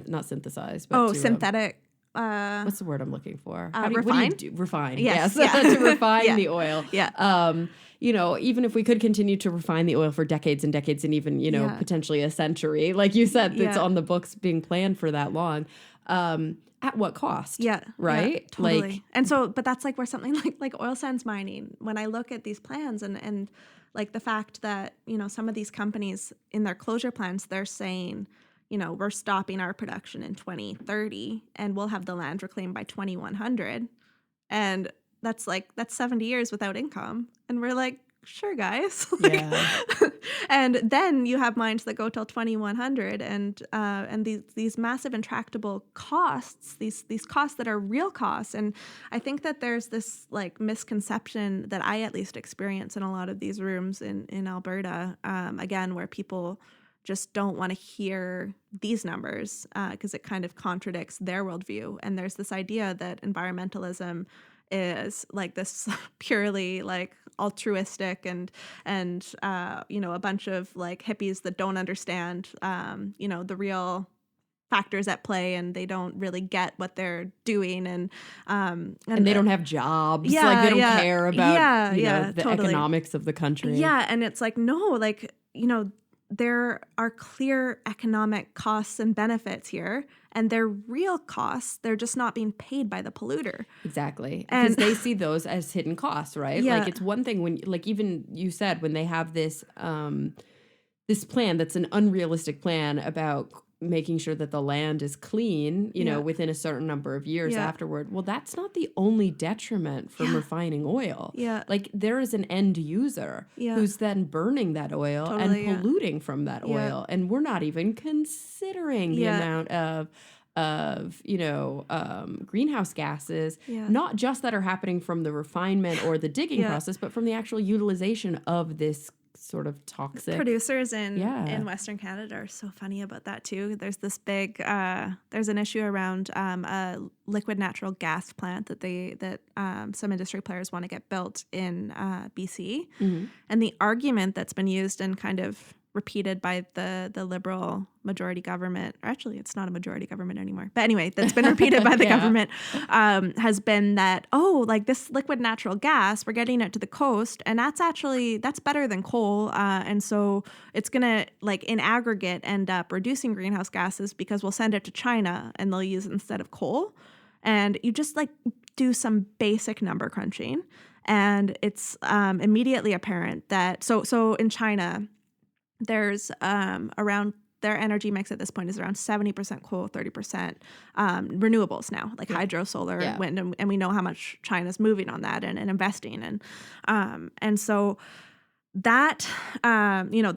not synthesize, but to, synthetic. What's the word I'm looking for? Refine? Refine. Yes. To refine the oil. Yeah. You know, even if we could continue to refine the oil for decades and decades and even, you know, potentially a century, like you said, that's on the books being planned for that long, at what cost? Yeah. Right? Yeah, totally. Like, and so, but that's like where something like oil sands mining, when I look at these plans and like the fact that, you know, some of these companies in their closure plans, they're saying, you know, we're stopping our production in 2030 and we'll have the land reclaimed by 2100. And that's 70 years without income. And we're like, sure, guys. And then you have mines that go till 2100 and these massive intractable costs, these costs that are real costs. And I think that there's this like misconception that I at least experience in a lot of these rooms in Alberta, again, where people just don't want to hear these numbers because it kind of contradicts their worldview. And there's this idea that environmentalism is like this purely like altruistic and you know, a bunch of like hippies that don't understand you know, the real factors at play, and they don't really get what they're doing, and they don't have jobs, like they don't care about you know, the economics of the country. And it's like, no, like, you know, there are clear economic costs and benefits here, and they're real costs. They're just not being paid by the polluter. Exactly. Because they see those as hidden costs, right? Like it's one thing when, like even you said, when they have this this plan that's an unrealistic plan about making sure that the land is clean, you know, within a certain number of years afterward. Well, that's not the only detriment from refining oil. Like there is an end user who's then burning that oil and polluting from that oil. And we're not even considering the amount of you know, greenhouse gases, not just that are happening from the refinement or the digging process, but from the actual utilization of this sort of toxic. Producers in Western Canada are so funny about that too. There's this big there's an issue around a liquid natural gas plant that some industry players want to get built in BC. And the argument that's been used and kind of repeated by the Liberal majority government, or actually it's not a majority government anymore, but anyway, that's been repeated by the government, has been that, like this liquid natural gas, we're getting it to the coast, and that's better than coal, and so it's gonna, like in aggregate, end up reducing greenhouse gases because we'll send it to China and they'll use it instead of coal. And you just like do some basic number crunching, and it's immediately apparent that so in China, there's around their energy mix at this point is around 70% coal, 30% renewables now, like hydro, solar, wind, and we know how much China's moving on that and investing. And so that, you know,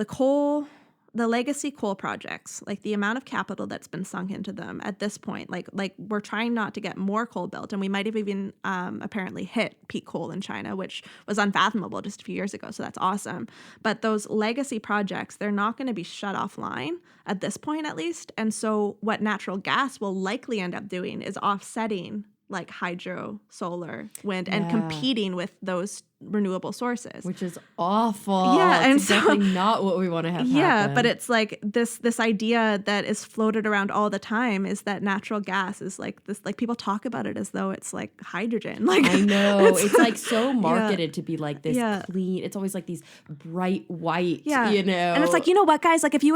the legacy coal projects, like the amount of capital that's been sunk into them at this point, like we're trying not to get more coal built, and we might have even apparently hit peak coal in China, which was unfathomable just a few years ago. So that's awesome. But those legacy projects, they're not going to be shut offline at this point, at least. And so what natural gas will likely end up doing is offsetting like hydro, solar, wind, and competing with those renewable sources, which is awful. Yeah, and it's definitely not what we want to have happen. But it's like this idea that is floated around all the time is that natural gas is like this, like people talk about it as though it's like hydrogen. Like I know it's like so marketed to be like this clean. It's always like these bright white, you know. And it's like, you know what, guys? Like if you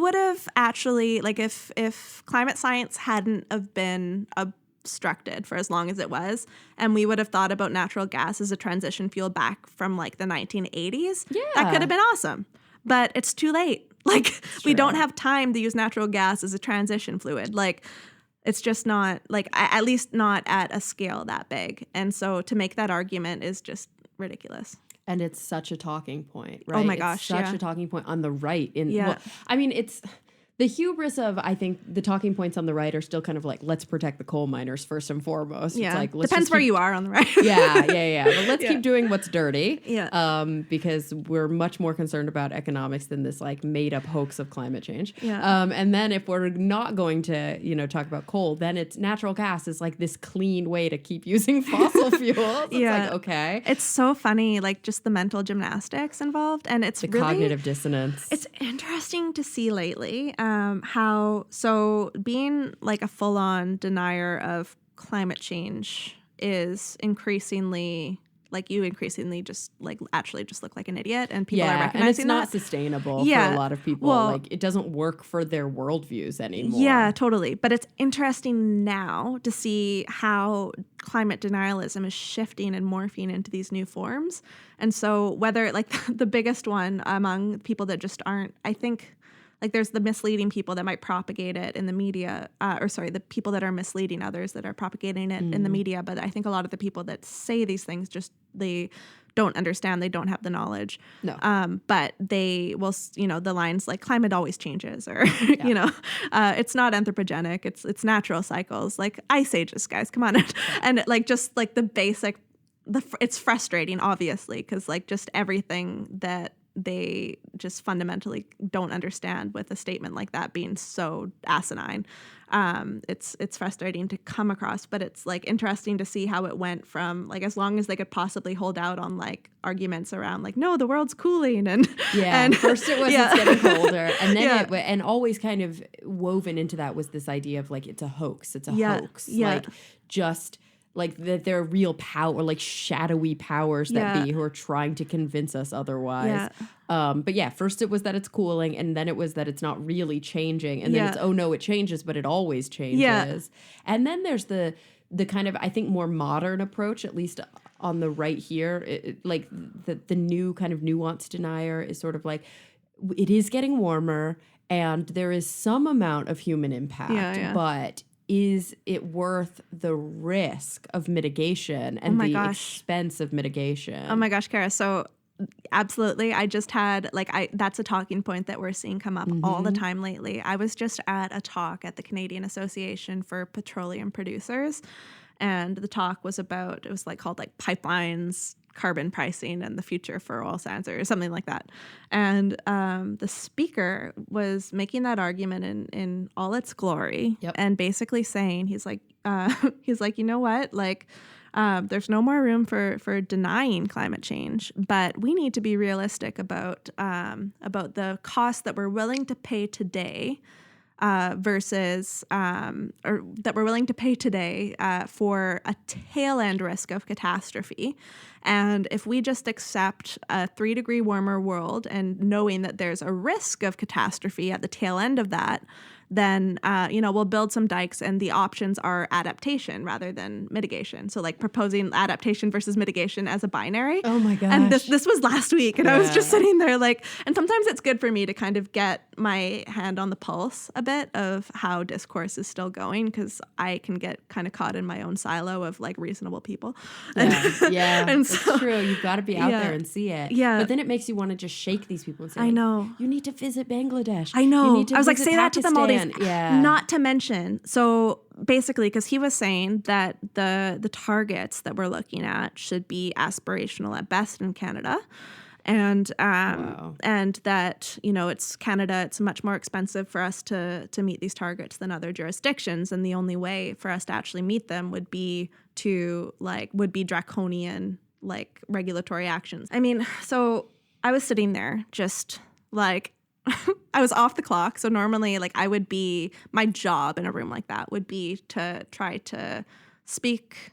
would have actually, like if climate science hadn't have been obstructed for as long as it was, and we would have thought about natural gas as a transition fuel back from like the 1980s, that could have been awesome. But it's too late. Like we don't have time to use natural gas as a transition fluid. Like it's just not, like at least not at a scale that big. And so to make that argument is just ridiculous. And it's such a talking point, right? Oh my gosh, it's such a talking point on the right. Well, I mean, it's the hubris of, I think the talking points on the right are still kind of like, let's protect the coal miners first and foremost. Yeah. It's like, depends where you are on the right. yeah. But let's keep doing what's dirty. Yeah. Because we're much more concerned about economics than this like made up hoax of climate change. Yeah. And then if we're not going to, you know, talk about coal, then it's natural gas is like this clean way to keep using fossil fuels. It's like, okay. It's so funny, like just the mental gymnastics involved. And it's the really cognitive dissonance. It's interesting to see lately how, so being like a full-on denier of climate change is increasingly, like you increasingly just like actually just look like an idiot, and people are recognizing and it's that. not sustainable for a lot of people. Well, like it doesn't work for their worldviews anymore. Yeah, totally. But it's interesting now to see how climate denialism is shifting and morphing into these new forms. And so whether like the biggest one among people that just aren't, I think, like there's the misleading people that might propagate it in the media, the people that are misleading others that are propagating it in the media. But I think a lot of the people that say these things just, they don't understand, they don't have the knowledge. No. But they will, you know, the lines like climate always changes, or, you know, it's not anthropogenic, it's natural cycles, like ice ages, guys, come on. And like, just like the basic, it's frustrating, obviously, because like just everything that they just fundamentally don't understand with a statement like that being so asinine. It's frustrating to come across, but it's like interesting to see how it went from like, as long as they could possibly hold out on like arguments around like, no, the world's cooling, and first it was it's getting colder, and then and always kind of woven into that was this idea of like, it's a hoax, like just like that there are real power, like shadowy powers that be who are trying to convince us otherwise. But first it was that it's cooling, and then it was that it's not really changing, and then it's, oh no, it changes, but it always changes. And then there's the kind of, I think, more modern approach, at least on the right here, like the new kind of nuanced denier is sort of like, it is getting warmer and there is some amount of human impact, but is it worth the risk of mitigation and expense of mitigation? Oh my gosh, Cara. So absolutely. I just had that's a talking point that we're seeing come up all the time lately. I was just at a talk at the Canadian Association for Petroleum Producers, and the talk was about, it was like called like pipelines, carbon pricing, and the future for oil sands, or something like that. And the speaker was making that argument in all its glory, and basically saying, he's like, you know what, like, there's no more room for denying climate change, but we need to be realistic about the cost that we're willing to pay today, versus or that we're willing to pay today for a tail end risk of catastrophe. And if we just accept a 3-degree warmer world, and knowing that there's a risk of catastrophe at the tail end of that, then we'll build some dikes, and the options are adaptation rather than mitigation. So like proposing adaptation versus mitigation as a binary. Oh my gosh. And this was last week, and I was just sitting there like, and sometimes it's good for me to kind of get my hand on the pulse a bit of how discourse is still going, because I can get kind of caught in my own silo of like reasonable people. And so, it's true. You've got to be out there and see it. Yeah. But then it makes you want to just shake these people and say, I know. You need to visit Bangladesh. I know. You need to I was like, visit say that to them all days. Yeah. Not to mention, so basically, because he was saying that the targets that we're looking at should be aspirational at best in Canada. and Wow. and that, you know, it's Canada, it's much more expensive for us to meet these targets than other jurisdictions, and the only way for us to actually meet them would be draconian like regulatory actions. I mean, so I was sitting there just like I was off the clock. So normally, like, my job in a room like that would be to try to speak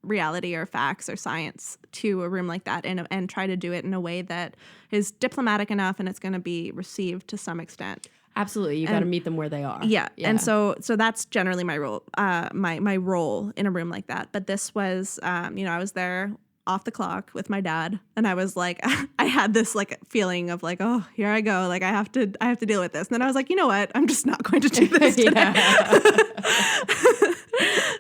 reality or facts or science to a room like that, and try to do it in a way that is diplomatic enough and it's going to be received to some extent. Absolutely. You got to meet them where they are. Yeah. And so that's generally my role, my role in a room like that. But this was, you know, I was there off the clock with my dad, and I was like, I had this like feeling of like, oh, here I go. Like I have to deal with this. And then I was like, you know what? I'm just not going to do this today.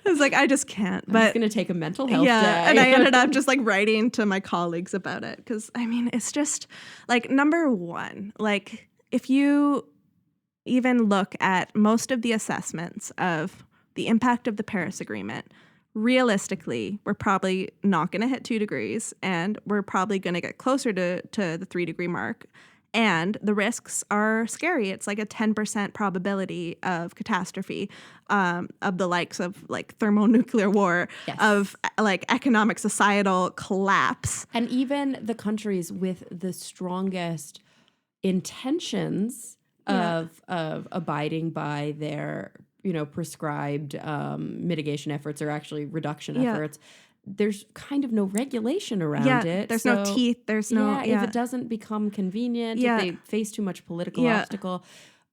I was like, I just can't. But it's going to take a mental health day. And I ended up just like writing to my colleagues about it. Cause I mean, it's just like, number one, like if you even look at most of the assessments of the impact of the Paris Agreement, realistically, we're probably not going to hit 2 degrees, and we're probably going to get closer to the 3-degree mark. And the risks are scary. It's like a 10% probability of catastrophe, of the likes of like thermonuclear war, yes, of like economic societal collapse. And even the countries with the strongest intentions of abiding by their, you know, prescribed mitigation efforts or actually reduction efforts, there's kind of no regulation around it. There's no teeth. There's no... If it doesn't become convenient, if they face too much political obstacle,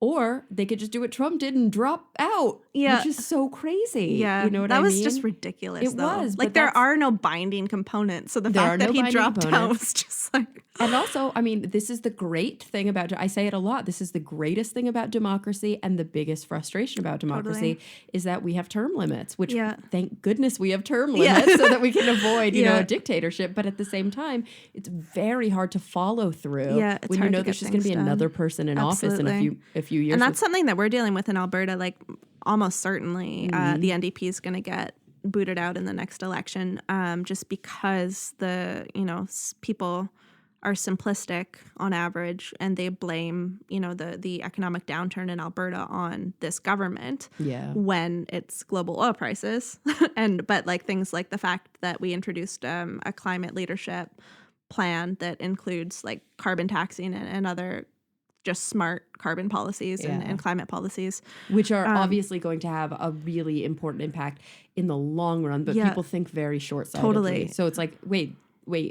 or they could just do what Trump did and drop out, which is so crazy. Yeah, you know what I mean? That was just ridiculous. It was. Like, there are no binding components. So the fact that he dropped out was just like... And also, I mean, this is the great thing about, I say it a lot, this is the greatest thing about democracy, and the biggest frustration about democracy is that we have term limits, which thank goodness we have term limits so that we can avoid, you know, a dictatorship. But at the same time, it's very hard to follow through when you know there's just going to be another person in office in a few years. And that's something that we're dealing with in Alberta. Like, almost certainly the NDP is going to get booted out in the next election, just because people are simplistic on average, and they blame, you know, the economic downturn in Alberta on this government when it's global oil prices. But like things like the fact that we introduced a climate leadership plan that includes like carbon taxing and other just smart carbon policies and climate policies. Which are obviously going to have a really important impact in the long run, but people think very short-sightedly. Totally. So it's like, wait,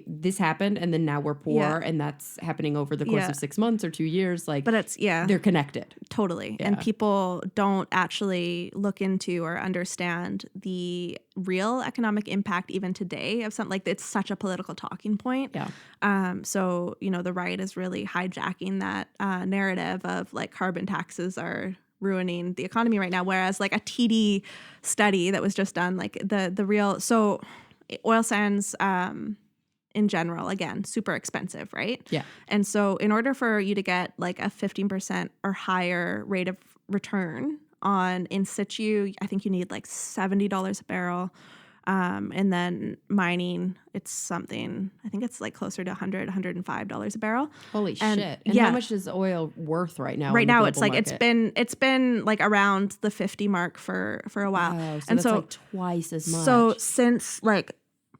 this happened, and then now we're poor, and that's happening over the course of 6 months or 2 years. Like, but it's they're connected. Totally. And people don't actually look into or understand the real economic impact even today of something. Like, it's such a political talking point. So, you know, the right is really hijacking that narrative of like carbon taxes are ruining the economy right now, whereas like a TD study that was just done, like the real, so oil sands in general, again, super expensive, right? Yeah. And so in order for you to get like a 15% or higher rate of return on in situ, I think you need like $70 a barrel. And then mining, it's something, I think it's like closer to $100, $105 a barrel. Holy shit. And how much is oil worth right now? Right now it's like, market? it's been like around the 50 mark for a while. Wow, so that's like twice as much. So since like,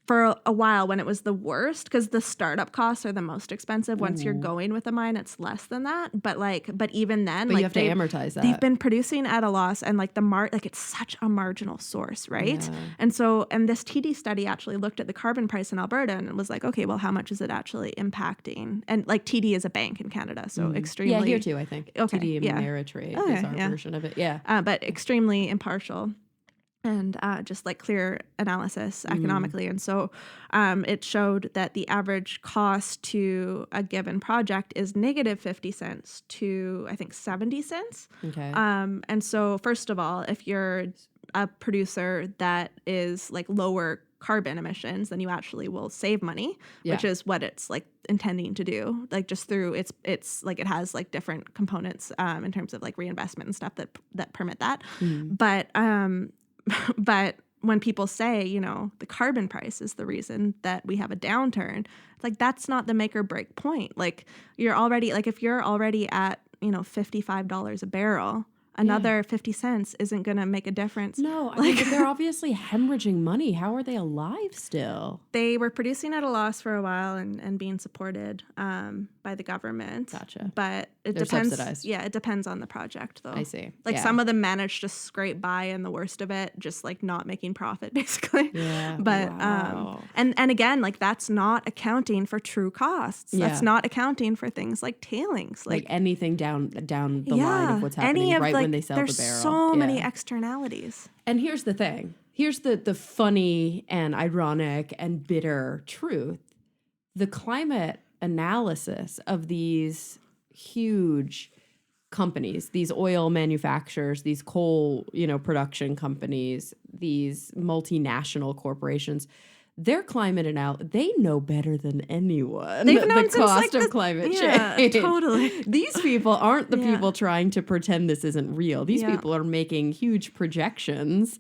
for a while when it was the worst, because the startup costs are the most expensive. Once you're going with a mine, it's less than that. But even then, you have to amortize that. They've been producing at a loss, and like it's such a marginal source, right? Yeah. And this TD study actually looked at the carbon price in Alberta and it was like, okay, well, how much is it actually impacting? And like TD is a bank in Canada, so extremely. Yeah, here too, I think. Okay, TD Ameritrade is our version of it. Yeah, but extremely impartial. And just like clear analysis economically. And so it showed that the average cost to a given project is negative 50 cents to, I think, 70 cents. Okay. And so first of all, if you're a producer that is like lower carbon emissions, then you actually will save money, which is what it's like intending to do. Like just through it's like it has like different components in terms of like reinvestment and stuff that permit that. But when people say, you know, the carbon price is the reason that we have a downturn, it's like, that's not the make or break point. Like, you're already, like, if you're already at, you know, $55 a barrel, another 50 cents isn't going to make a difference. No, I mean, but they're obviously hemorrhaging money. How are they alive still? They were producing at a loss for a while and being supported by the government. Gotcha. But it They're depends. subsidized. Yeah, it depends on the project, though. I see. Like, Yeah. some of them managed to scrape by, and the worst of it, just like not making profit, basically. Yeah. But wow. and again, like, that's not accounting for true costs. Yeah. That's not accounting for things like tailings, like anything down the line of what's happening any of, right like, when they sell the barrel. There's so many externalities. And here's the thing. Here's the funny and ironic and bitter truth. The climate analysis of these huge companies, these oil manufacturers, these coal, production companies, these multinational corporations, their climate analysis, they know better than anyone They've known the since, cost like, of climate change. Yeah, totally. These people aren't the people trying to pretend this isn't real. These Yeah. people are making huge projections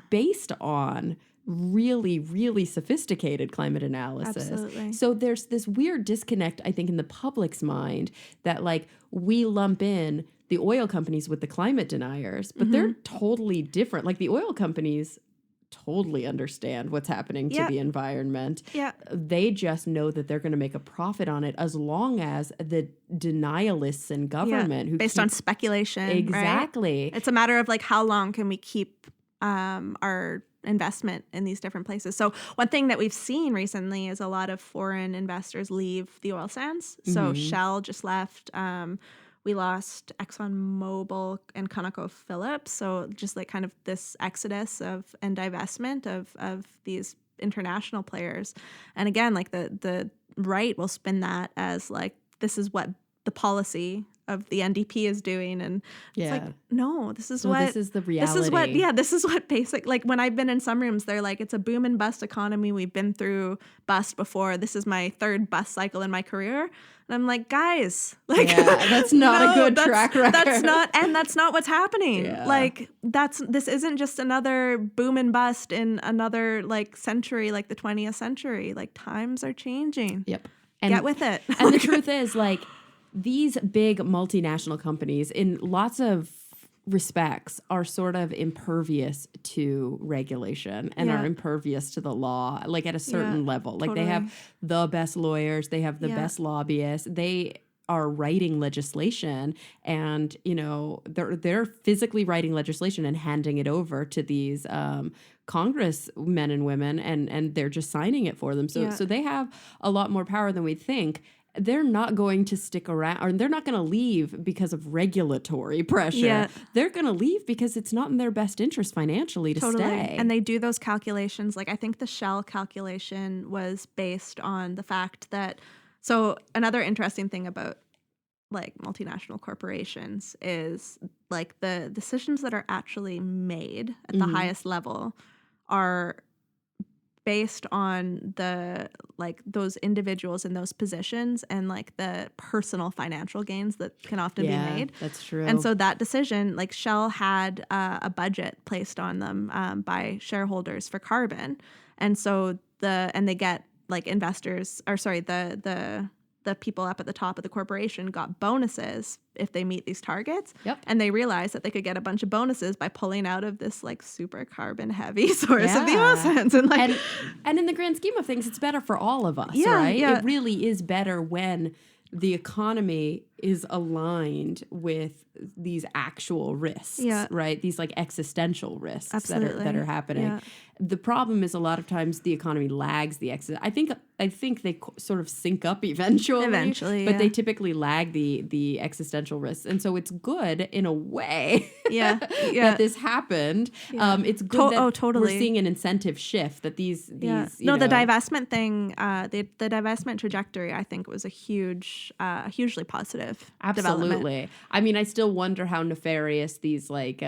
based on really, really sophisticated climate analysis. Absolutely. So there's this weird disconnect, I think, in the public's mind that, like, we lump in the oil companies with the climate deniers, but they're totally different. Like, the oil companies totally understand what's happening to the environment. Yeah. They just know that they're going to make a profit on it as long as the denialists in government who based on speculation. Exactly. Right? It's a matter of, like, how long can we keep our investment in these different places. So one thing that we've seen recently is a lot of foreign investors leave the oil sands. So Shell just left. We lost ExxonMobil and ConocoPhillips. So just, like, kind of this exodus and divestment of these international players. And again, like, the right will spin that as, like, this is what the policy of the NDP is doing. And it's like, no, this is the reality. This is what basic, like, when I've been in some rooms, they're like, it's a boom and bust economy. We've been through bust before. This is my third bust cycle in my career. And I'm like, guys, like, that's not a good track record. That's not what's happening. Yeah. Like, this isn't just another boom and bust in another, like, century, like the 20th century. Like, times are changing. Yep. Get with it. And the truth is, like, these big multinational companies, in lots of respects, are sort of impervious to regulation and are impervious to the law, like, at a certain level. Like, totally. they have the best lawyers, they have the best lobbyists, they are writing legislation, and they're physically writing legislation and handing it over to these congressmen and women, and they're just signing it for them. So they have a lot more power than we think. They're not going to stick around, or they're not going to leave because of regulatory pressure. Yeah. They're going to leave because it's not in their best interest financially to stay. And they do those calculations. Like, I think the Shell calculation was based on the fact that, so another interesting thing about, like, multinational corporations is, like, the decisions that are actually made at the highest level are based on the, like, those individuals in those positions and, like, the personal financial gains that can often be made. That's true. And so that decision, like, Shell had a budget placed on them by shareholders for carbon. And so they get, like, investors, or sorry, the people up at the top of the corporation got bonuses if they meet these targets. Yep. And they realized that they could get a bunch of bonuses by pulling out of this, like, super carbon heavy source of the oil sands. And, like, and in the grand scheme of things, it's better for all of us, Yeah, right? yeah. It really is better when the economy is aligned with these actual risks, right? These, like, existential risks that are happening. Yeah. The problem is, a lot of times the economy lags the exit. I think they sort of sync up eventually, but they typically lag the existential risks. And so it's good in a way that this happened. Yeah. It's good that we're seeing an incentive shift, that these the divestment thing, the divestment trajectory, I think, was a hugely positive development. I mean, I still wonder how nefarious these, like,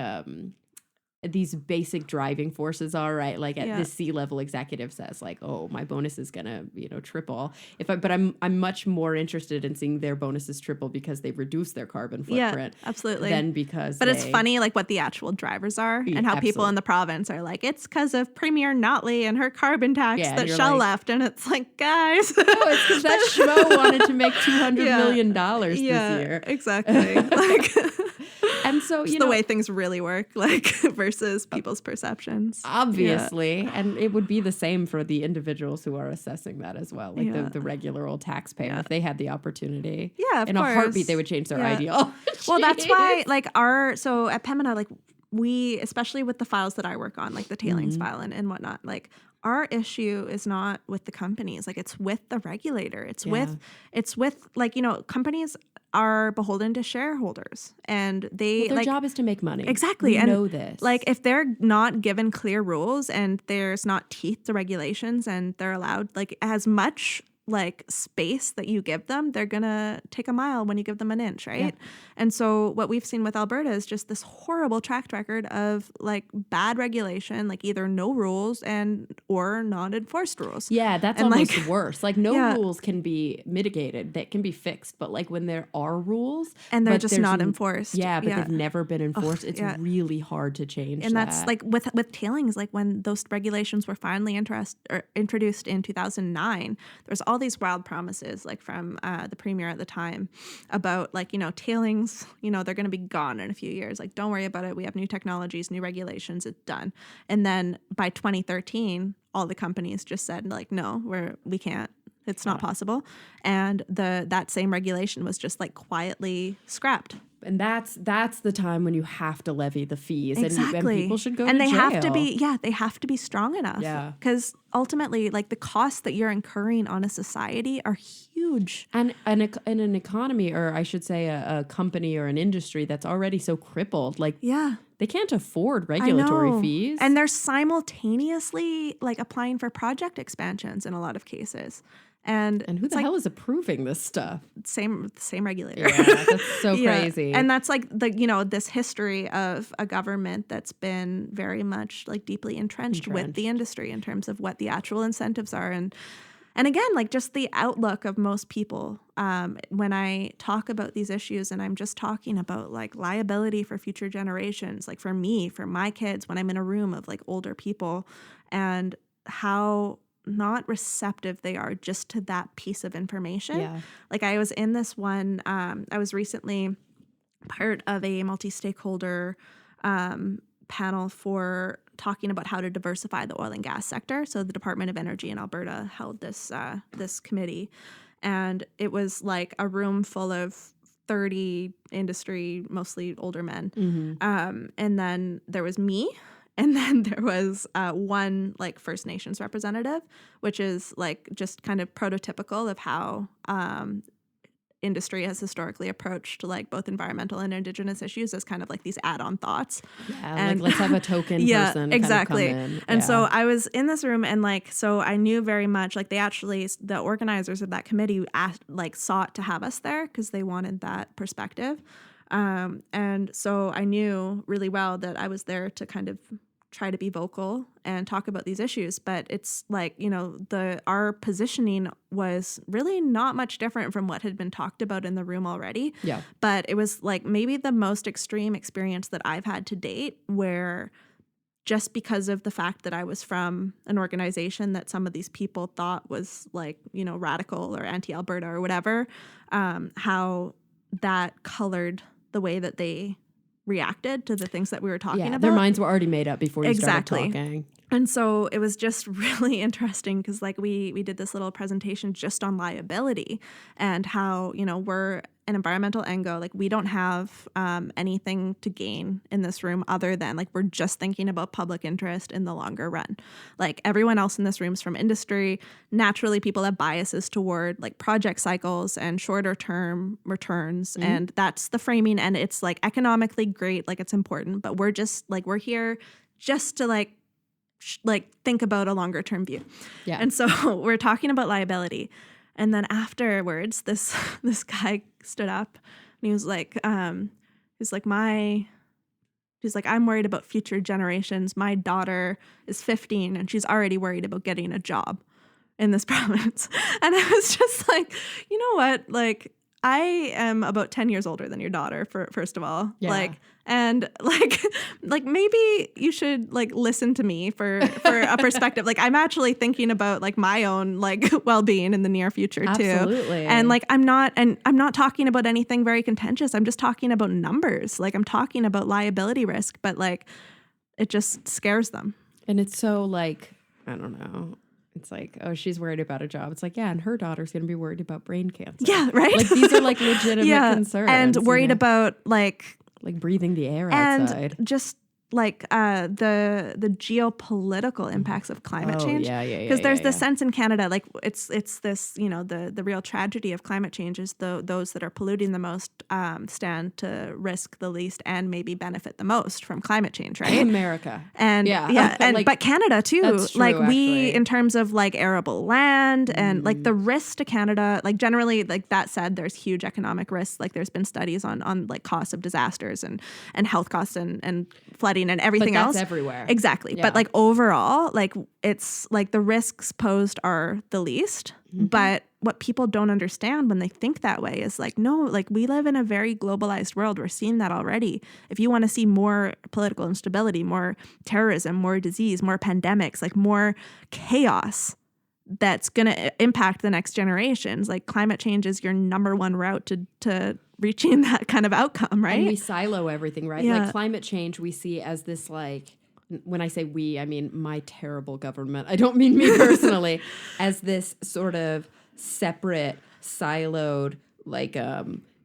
these basic driving forces are, right? Like at Yeah. this C-level executive says like, oh, my bonus is gonna, triple. But I'm much more interested in seeing their bonuses triple because they've reduced their carbon footprint. Absolutely. Than because But it's funny like what the actual drivers are and how people in the province are like, it's because of Premier Notley and her carbon tax that Shell left. And it's like, guys. No, it's because that schmo wanted to make $200 million this year. Exactly. And so, the way things really work, versus people's perceptions. Obviously. Yeah. And it would be the same for the individials who are assessing that as well. Like the regular old taxpayer, if they had the opportunity. Yeah, of in course. a heartbeat, they would change their ideology. Well, that's why, so at Pembina, we, especially with the files that I work on, like the tailings file and whatnot, our issue is not with the companies. It's with the regulator. It's with companies are beholden to shareholders and their job is to make money. Exactly. We know this. If they're not given clear rules and there's not teeth to regulations and they're allowed as much space that you give them, they're gonna take a mile when you give them an inch, right? Yeah. And so what we've seen with Alberta is just this horrible track record of bad regulation, either no rules or not enforced rules. Yeah, that's almost worse. No rules can be mitigated, that can be fixed, but when there are rules and they're just not enforced. Yeah, but they've never been enforced. It's really hard to change. And that's with tailings, when those regulations were finally introduced in 2009, there's all these wild promises from the premier at the time about tailings, they're going to be gone in a few years. Don't worry about it. We have new technologies, new regulations. It's done. And then by 2013, all the companies just said no, we can't. It's not possible. And that same regulation was just quietly scrapped. And that's the time when you have to levy the fees. Exactly. And people should go and to they jail. they have to be strong enough. Yeah. Because ultimately, the costs that you're incurring on a society are huge. And in an economy, or I should say a company or an industry that's already so crippled, they can't afford regulatory fees. And they're simultaneously applying for project expansions in a lot of cases. And who the hell is approving this stuff? Same regulator. Yeah, that's so crazy. And that's this history of a government that's been very much deeply entrenched with the industry in terms of what the actual incentives are. And again, just the outlook of most people when I talk about these issues, and I'm just talking about liability for future generations, for me, for my kids, when I'm in a room of older people, and how not receptive they are just to that piece of information. Yeah. I was in this one, I was recently part of a multi-stakeholder panel for talking about how to diversify the oil and gas sector. So the Department of Energy in Alberta held this committee, and it was a room full of 30 industry, mostly older men. Mm-hmm. And then there was me. And then there was one First Nations representative, which is just kind of prototypical of how industry has historically approached both environmental and Indigenous issues as kind of these add-on thoughts. Yeah, and let's have a token person. Exactly. Kind of come in. And so I was in this room, and so I knew very much the organizers of that committee sought to have us there because they wanted that perspective. And so I knew really well that I was there to kind of try to be vocal and talk about these issues. But it's our positioning was really not much different from what had been talked about in the room already. Yeah. But it was maybe the most extreme experience that I've had to date, where just because of the fact that I was from an organization that some of these people thought was radical or anti-Alberta or whatever, how that colored the way that they reacted to the things that we were talking about. Their minds were already made up before you started talking. And so it was just really interesting because we did this little presentation just on liability and how, we're an environmental engo. We don't have anything to gain in this room other than we're just thinking about public interest in the longer run. Everyone else in this room is from industry. Naturally, people have biases toward project cycles and shorter term returns. Mm-hmm. And that's the framing. And it's economically great. It's important. But we're just we're here just to think about a longer term view. Yeah. And so we're talking about liability. And then afterwards, this guy stood up and he was my She's like, I'm worried about future generations. My daughter is 15 and she's already worried about getting a job in this province. And I was just like, you know what? Like, I am about 10 years older than your daughter, first of all. Yeah. Like maybe you should like listen to me for a perspective. Like, I'm actually thinking about like my own like well-being in the near future too. Absolutely. And like I'm not talking about anything very contentious. I'm just talking about numbers. Like, I'm talking about liability risk, but like it just scares them. And it's so like, I don't know. It's like, oh, she's worried about a job. It's like, yeah, and her daughter's going to be worried about brain cancer. Yeah, right? Like, these are like legitimate concerns. And worried about like breathing the air outside. And just like the geopolitical impacts of climate change. Yeah. Because there's this sense in Canada, like it's this, you know, the real tragedy of climate change is those that are polluting the most stand to risk the least and maybe benefit the most from climate change, right? America. And but Canada too. That's true, like we, actually. in terms of like arable land and like the risk to Canada, like generally, like that said, there's huge economic risks. Like there's been studies on like costs of disasters and health costs and flooding and everything else. But that's everywhere. Exactly. Yeah. But like overall, like it's like the risks posed are the least. Mm-hmm. But what people don't understand when they think that way is like, no, like we live in a very globalized world. We're seeing that already. If you want to see more political instability, more terrorism, more disease, more pandemics, like more chaos that's going to impact the next generations, like climate change is your number one route to reaching that kind of outcome, right? And we silo everything, right? Yeah. Like climate change we see as this like, when I say we, I mean my terrible government. I don't mean me personally, as this sort of separate, siloed, like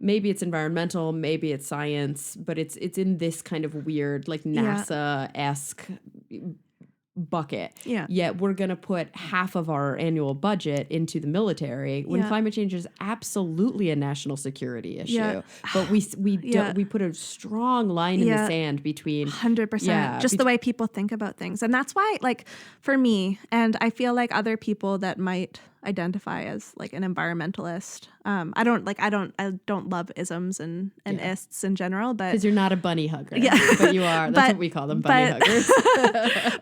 maybe it's environmental, maybe it's science, but it's in this kind of weird, like NASA-esque bucket. Yeah. Yet we're going to put half of our annual budget into the military when climate change is absolutely a national security issue. Yeah. But we put a strong line in the sand between 100%. Just the way people think about things. And that's why, like, for me, and I feel like other people that might identify as like an environmentalist. I don't love isms and ists in general, but because you're not a bunny hugger. Yeah. But you are. That's what we call them, bunny huggers.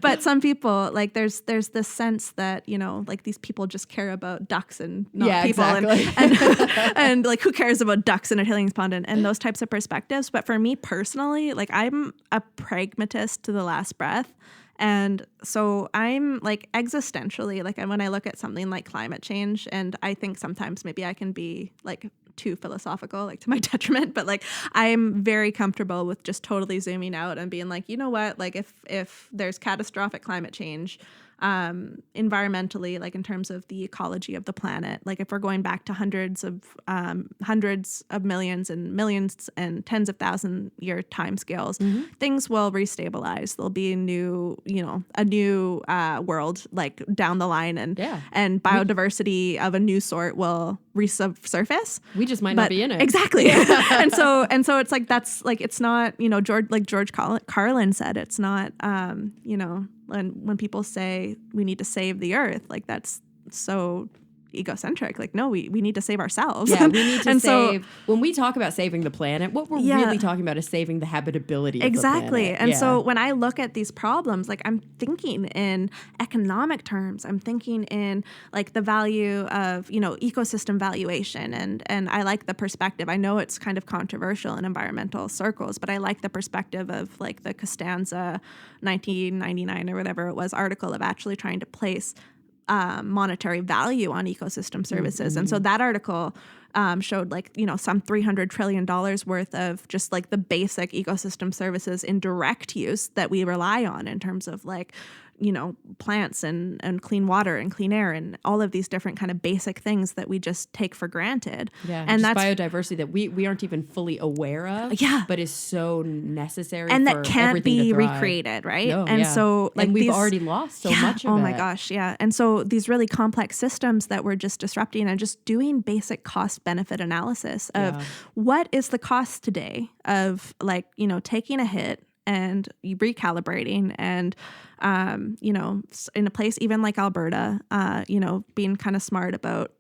But some people, like there's this sense that, you know, like these people just care about ducks and not people. Exactly. And like who cares about ducks in a tailings pond and those types of perspectives. But for me personally, like I'm a pragmatist to the last breath. And so I'm like existentially, like when I look at something like climate change, and I think sometimes maybe I can be like too philosophical, like to my detriment, but like I'm very comfortable with just totally zooming out and being like, you know what, like if there's catastrophic climate change, environmentally, like in terms of the ecology of the planet, like if we're going back to hundreds of millions and millions and tens of thousand year time scales, things will restabilize. There'll be a new world like down the line, and biodiversity of a new sort will resurface. We just might not be in it. Exactly. and so it's like, that's like, it's not, you know, George Carlin said, it's not, you know, when people say we need to save the earth, like that's so egocentric. Like, no, we need to save ourselves. Yeah, we need to save. When we talk about saving the planet, what we're really talking about is saving the habitability of the planet. And so when I look at these problems, like I'm thinking in economic terms, I'm thinking in like the value of, you know, ecosystem valuation. And I like the perspective. I know it's kind of controversial in environmental circles, but I like the perspective of like the Costanza 1999 or whatever it was article of actually trying to place monetary value on ecosystem services. Mm-hmm. And so that article showed like, you know, some $300 trillion worth of just like the basic ecosystem services in direct use that we rely on in terms of like, you know, plants and clean water and clean air and all of these different kind of basic things that we just take for granted. Yeah, and that's biodiversity that we aren't even fully aware of. Yeah, but is so necessary and for that can't be recreated, right? No, and so like and we've already lost so much of it. Oh my gosh, yeah. And so these really complex systems that we're just disrupting and just doing basic cost benefit analysis of what is the cost today of like, you know, taking a hit and recalibrating and, you know, in a place even like Alberta, you know, being kind of smart about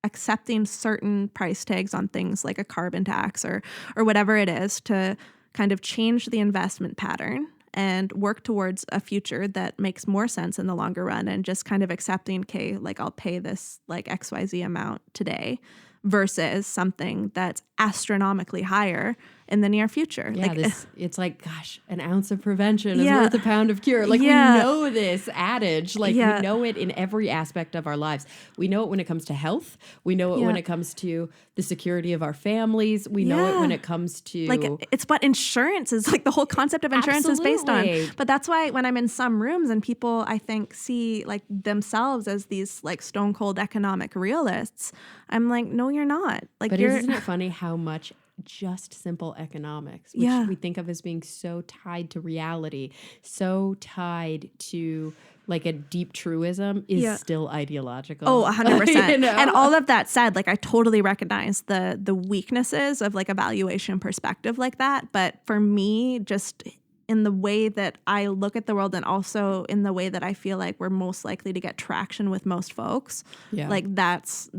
accepting certain price tags on things like a carbon tax or whatever it is to kind of change the investment pattern and work towards a future that makes more sense in the longer run, and just kind of accepting, okay, like I'll pay this like XYZ amount today versus something that's astronomically higher in the near future. Yeah, like it's like, gosh, an ounce of prevention is Yeah. worth a pound of cure. Like Yeah. we know this adage, like Yeah. we know it in every aspect of our lives. We know it when it comes to health. We know it Yeah. when it comes to the security of our families. We know it when it comes to like it's what insurance is, like the whole concept of insurance is based on. Absolutely. But that's why when I'm in some rooms and people, I think, see like themselves as these like stone cold economic realists, I'm like, no, you're not. Like, But you're isn't it funny how much just simple economics, which Yeah. we think of as being so tied to reality, so tied to like a deep truism, is Yeah. still ideological. Oh, 100%. You know? And all of that said, like I totally recognize the weaknesses of like evaluation perspective like that. But for me, just in the way that I look at the world, and also in the way that I feel like we're most likely to get traction with most folks, Yeah. like that's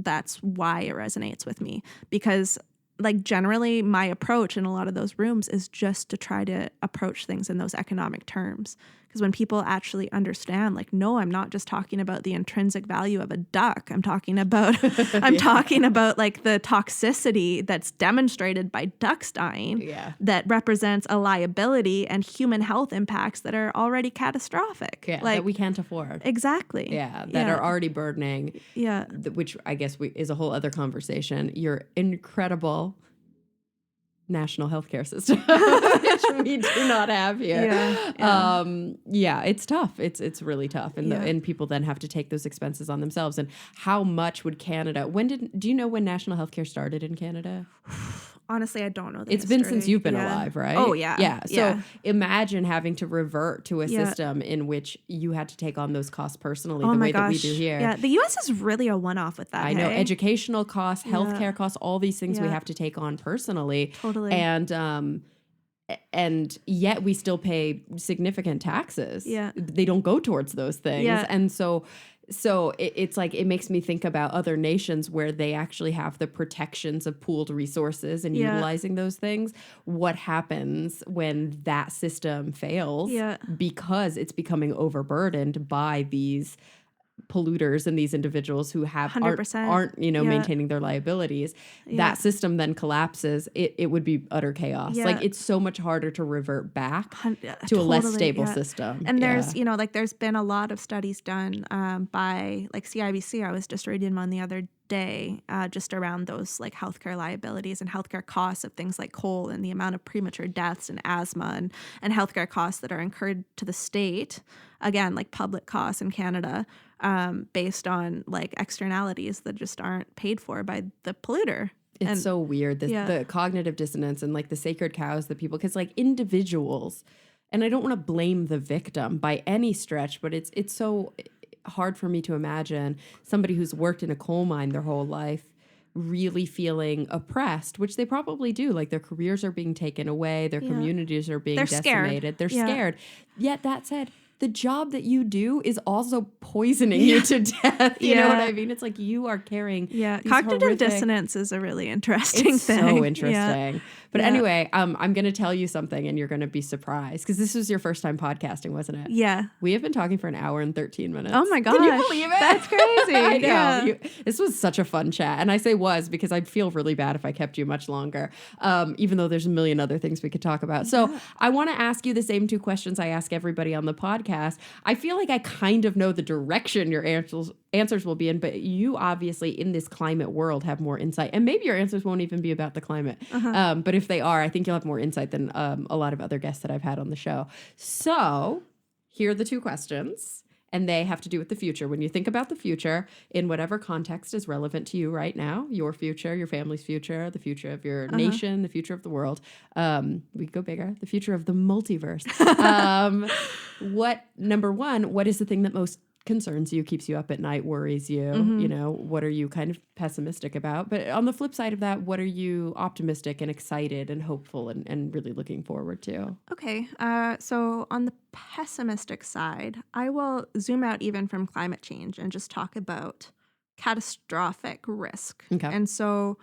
why it resonates with me. Because like generally my approach in a lot of those rooms is just to try to approach things in those economic terms. Because when people actually understand, like, no, I'm not just talking about the intrinsic value of a duck. I'm talking about, talking about like the toxicity that's demonstrated by ducks dying, Yeah. that represents a liability and human health impacts that are already catastrophic. Yeah, like that we can't afford. exactly. Yeah, that are already burdening. Yeah. Which I guess is a whole other conversation. Your incredible national healthcare system, which we do not have here. Yeah. It's tough. It's really tough, and and people then have to take those expenses on themselves. And how much would Canada? Do you know when national healthcare started in Canada? Honestly, I don't know. It's been since you've been alive, right? Oh, yeah. Yeah. So Yeah. imagine having to revert to a Yeah. system in which you had to take on those costs personally, Oh the my way that we gosh. do here. Yeah, the U.S. is really a one-off with that. I know hey? educational costs, healthcare costs, all these things we Yeah. have to take on personally. Totally. And yet we still pay significant taxes. Yeah. They don't go towards those things. Yeah. And so it's like, it makes me think about other nations where they actually have the protections of pooled resources and utilizing those things. What happens when that system fails? Yeah. Because it's becoming overburdened by these polluters and these individuals who have 100%. aren't Yeah. maintaining their liabilities. That system then collapses. It would be utter chaos. Yeah. Like, it's so much harder to revert back to a Totally, less stable yeah. system. And there's like there's been a lot of studies done by like CIBC. I was just reading one the other day, just around those like healthcare liabilities and healthcare costs of things like coal, and the amount of premature deaths and asthma and healthcare costs that are incurred to the state. Again, like public costs in Canada, based on like externalities that just aren't paid for by the polluter. It's so weird, the cognitive dissonance and like the sacred cows that people, because like individuals, and I don't want to blame the victim by any stretch, but it's so hard for me to imagine somebody who's worked in a coal mine their whole life really feeling oppressed, which they probably do. Like, their careers are being taken away, their communities are being decimated. They're scared. Yet that said, the job that you do is also poisoning you to death. You know what I mean? It's like you are carrying these cognitive dissonance is a really interesting thing. So interesting. But anyway, I'm going to tell you something and you're going to be surprised, because this was your first time podcasting, wasn't it? Yeah. We have been talking for an hour and 13 minutes. Oh my gosh. Can you believe it? That's crazy. I know. Yeah. This was such a fun chat. And I say was because I'd feel really bad if I kept you much longer, even though there's a million other things we could talk about. So I want to ask you the same two questions I ask everybody on the podcast. I feel like I kind of know the direction your answers will be in, but you obviously in this climate world have more insight, and maybe your answers won't even be about the climate. But if they are, I think you'll have more insight than a lot of other guests that I've had on the show. So here are the two questions, and they have to do with the future. When you think about the future in whatever context is relevant to you right now, your future, your family's future, the future of your nation, the future of the world, we go bigger, the future of the multiverse. Number one, what is the thing that most concerns you, keeps you up at night, worries you? You know, what are you kind of pessimistic about? But on the flip side of that, what are you optimistic and excited and hopeful and really looking forward to? Okay. So on the pessimistic side, I will zoom out even from climate change and just talk about catastrophic risk. Okay. And so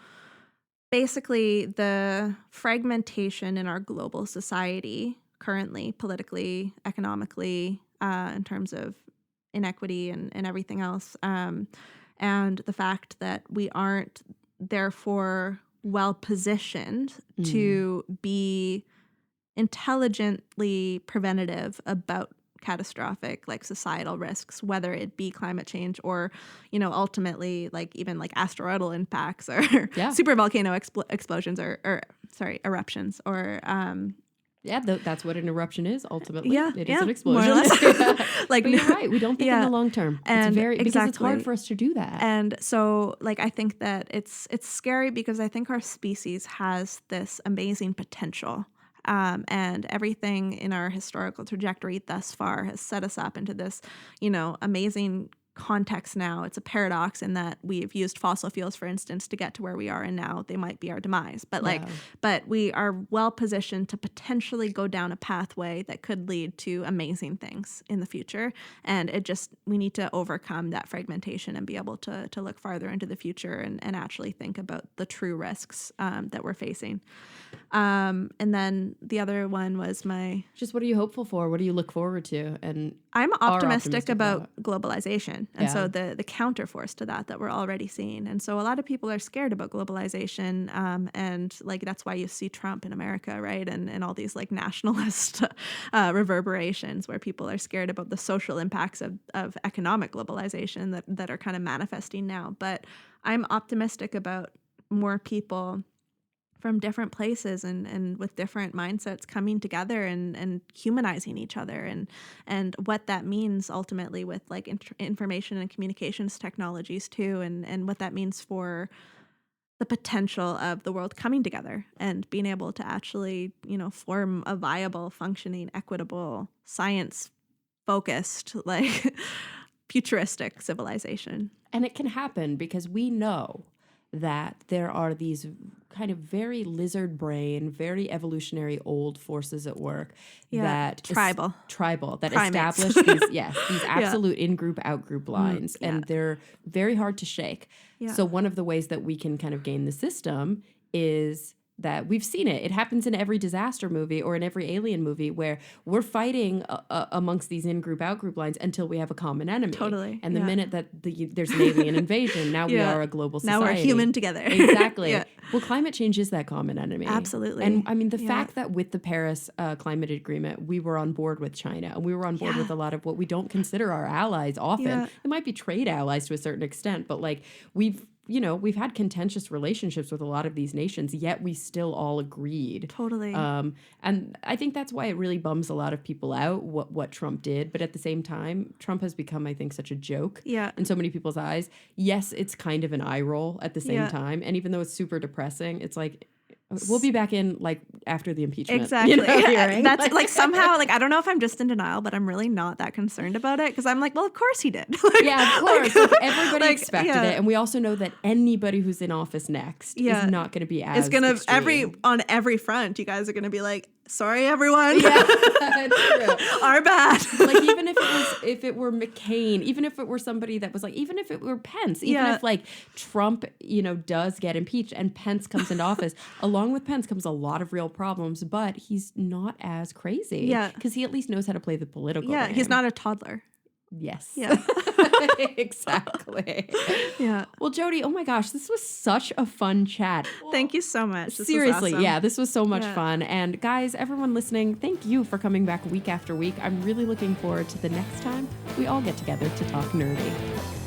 basically the fragmentation in our global society currently, politically, economically, in terms of inequity and everything else, and the fact that we aren't therefore well positioned to be intelligently preventative about catastrophic like societal risks, whether it be climate change or, you know, ultimately like even like asteroidal impacts or super volcano explosions or eruptions or that's what an eruption is ultimately. Yeah, It is an explosion. more or less. Like, but you're right. We don't think in the long term. And because it's hard for us to do that. And so, like, I think that it's scary because I think our species has this amazing potential. And everything in our historical trajectory thus far has set us up into this, you know, amazing context now. It's a paradox in that we've used fossil fuels, for instance, to get to where we are, and now they might be our demise. But but we are well positioned to potentially go down a pathway that could lead to amazing things in the future. And we need to overcome that fragmentation and be able to look farther into the future and actually think about the true risks that we're facing. And then the other one was just what are you hopeful for? What do you look forward to? And I'm optimistic about globalization. And so the counterforce to that we're already seeing. And so a lot of people are scared about globalization. And like, that's why you see Trump in America, right? And all these like nationalist reverberations where people are scared about the social impacts of economic globalization that are kind of manifesting now. But I'm optimistic about more people from different places and with different mindsets coming together and humanizing each other and what that means ultimately with like information and communications technologies too, and what that means for the potential of the world coming together and being able to actually, you know, form a viable, functioning, equitable, science-focused, like futuristic civilization. And it can happen because we know that there are these kind of very lizard brain, very evolutionary old forces at work that tribal that primates. establish these absolute in-group, out-group lines, and they're very hard to shake. Yeah. So one of the ways that we can kind of gain the system is that we've seen it. It happens in every disaster movie or in every alien movie where we're fighting amongst these in-group, out-group lines until we have a common enemy. Totally. And the minute that there's an alien invasion, now we are a global society. Now we're human together. Exactly. Well, climate change is that common enemy. Absolutely. And I mean, the fact that with the Paris climate agreement, we were on board with China and we were on board with a lot of what we don't consider our allies often. It might be trade allies to a certain extent, but like we've had contentious relationships with a lot of these nations, yet we still all agreed. Totally. And I think that's why it really bums a lot of people out what Trump did. But at the same time, Trump has become, I think, such a joke in so many people's eyes. Yes, it's kind of an eye roll at the same time. And even though it's super depressing, it's like, we'll be back in like after the impeachment. Exactly. That's like somehow like I don't know if I'm just in denial, but I'm really not that concerned about it because I'm like, well, of course he did. Yeah, of course. Like, everybody expected it, and we also know that anybody who's in office next is not going to be as. It's going to on every front. You guys are going to be like, sorry, everyone. Yeah, true. Our bad. Like even if it were McCain, even if it were somebody that was like, even if it were Pence, even if like Trump, does get impeached and Pence comes into office, along with Pence comes a lot of real problems, but he's not as crazy. Yeah, because he at least knows how to play the political game. He's not a toddler. Yes. Yeah. Exactly. Yeah. Well, Jodi, oh my gosh, this was such a fun chat. Thank you so much. Seriously, was awesome. This was so much fun. And guys, everyone listening, thank you for coming back week after week. I'm really looking forward to the next time we all get together to talk nerdy.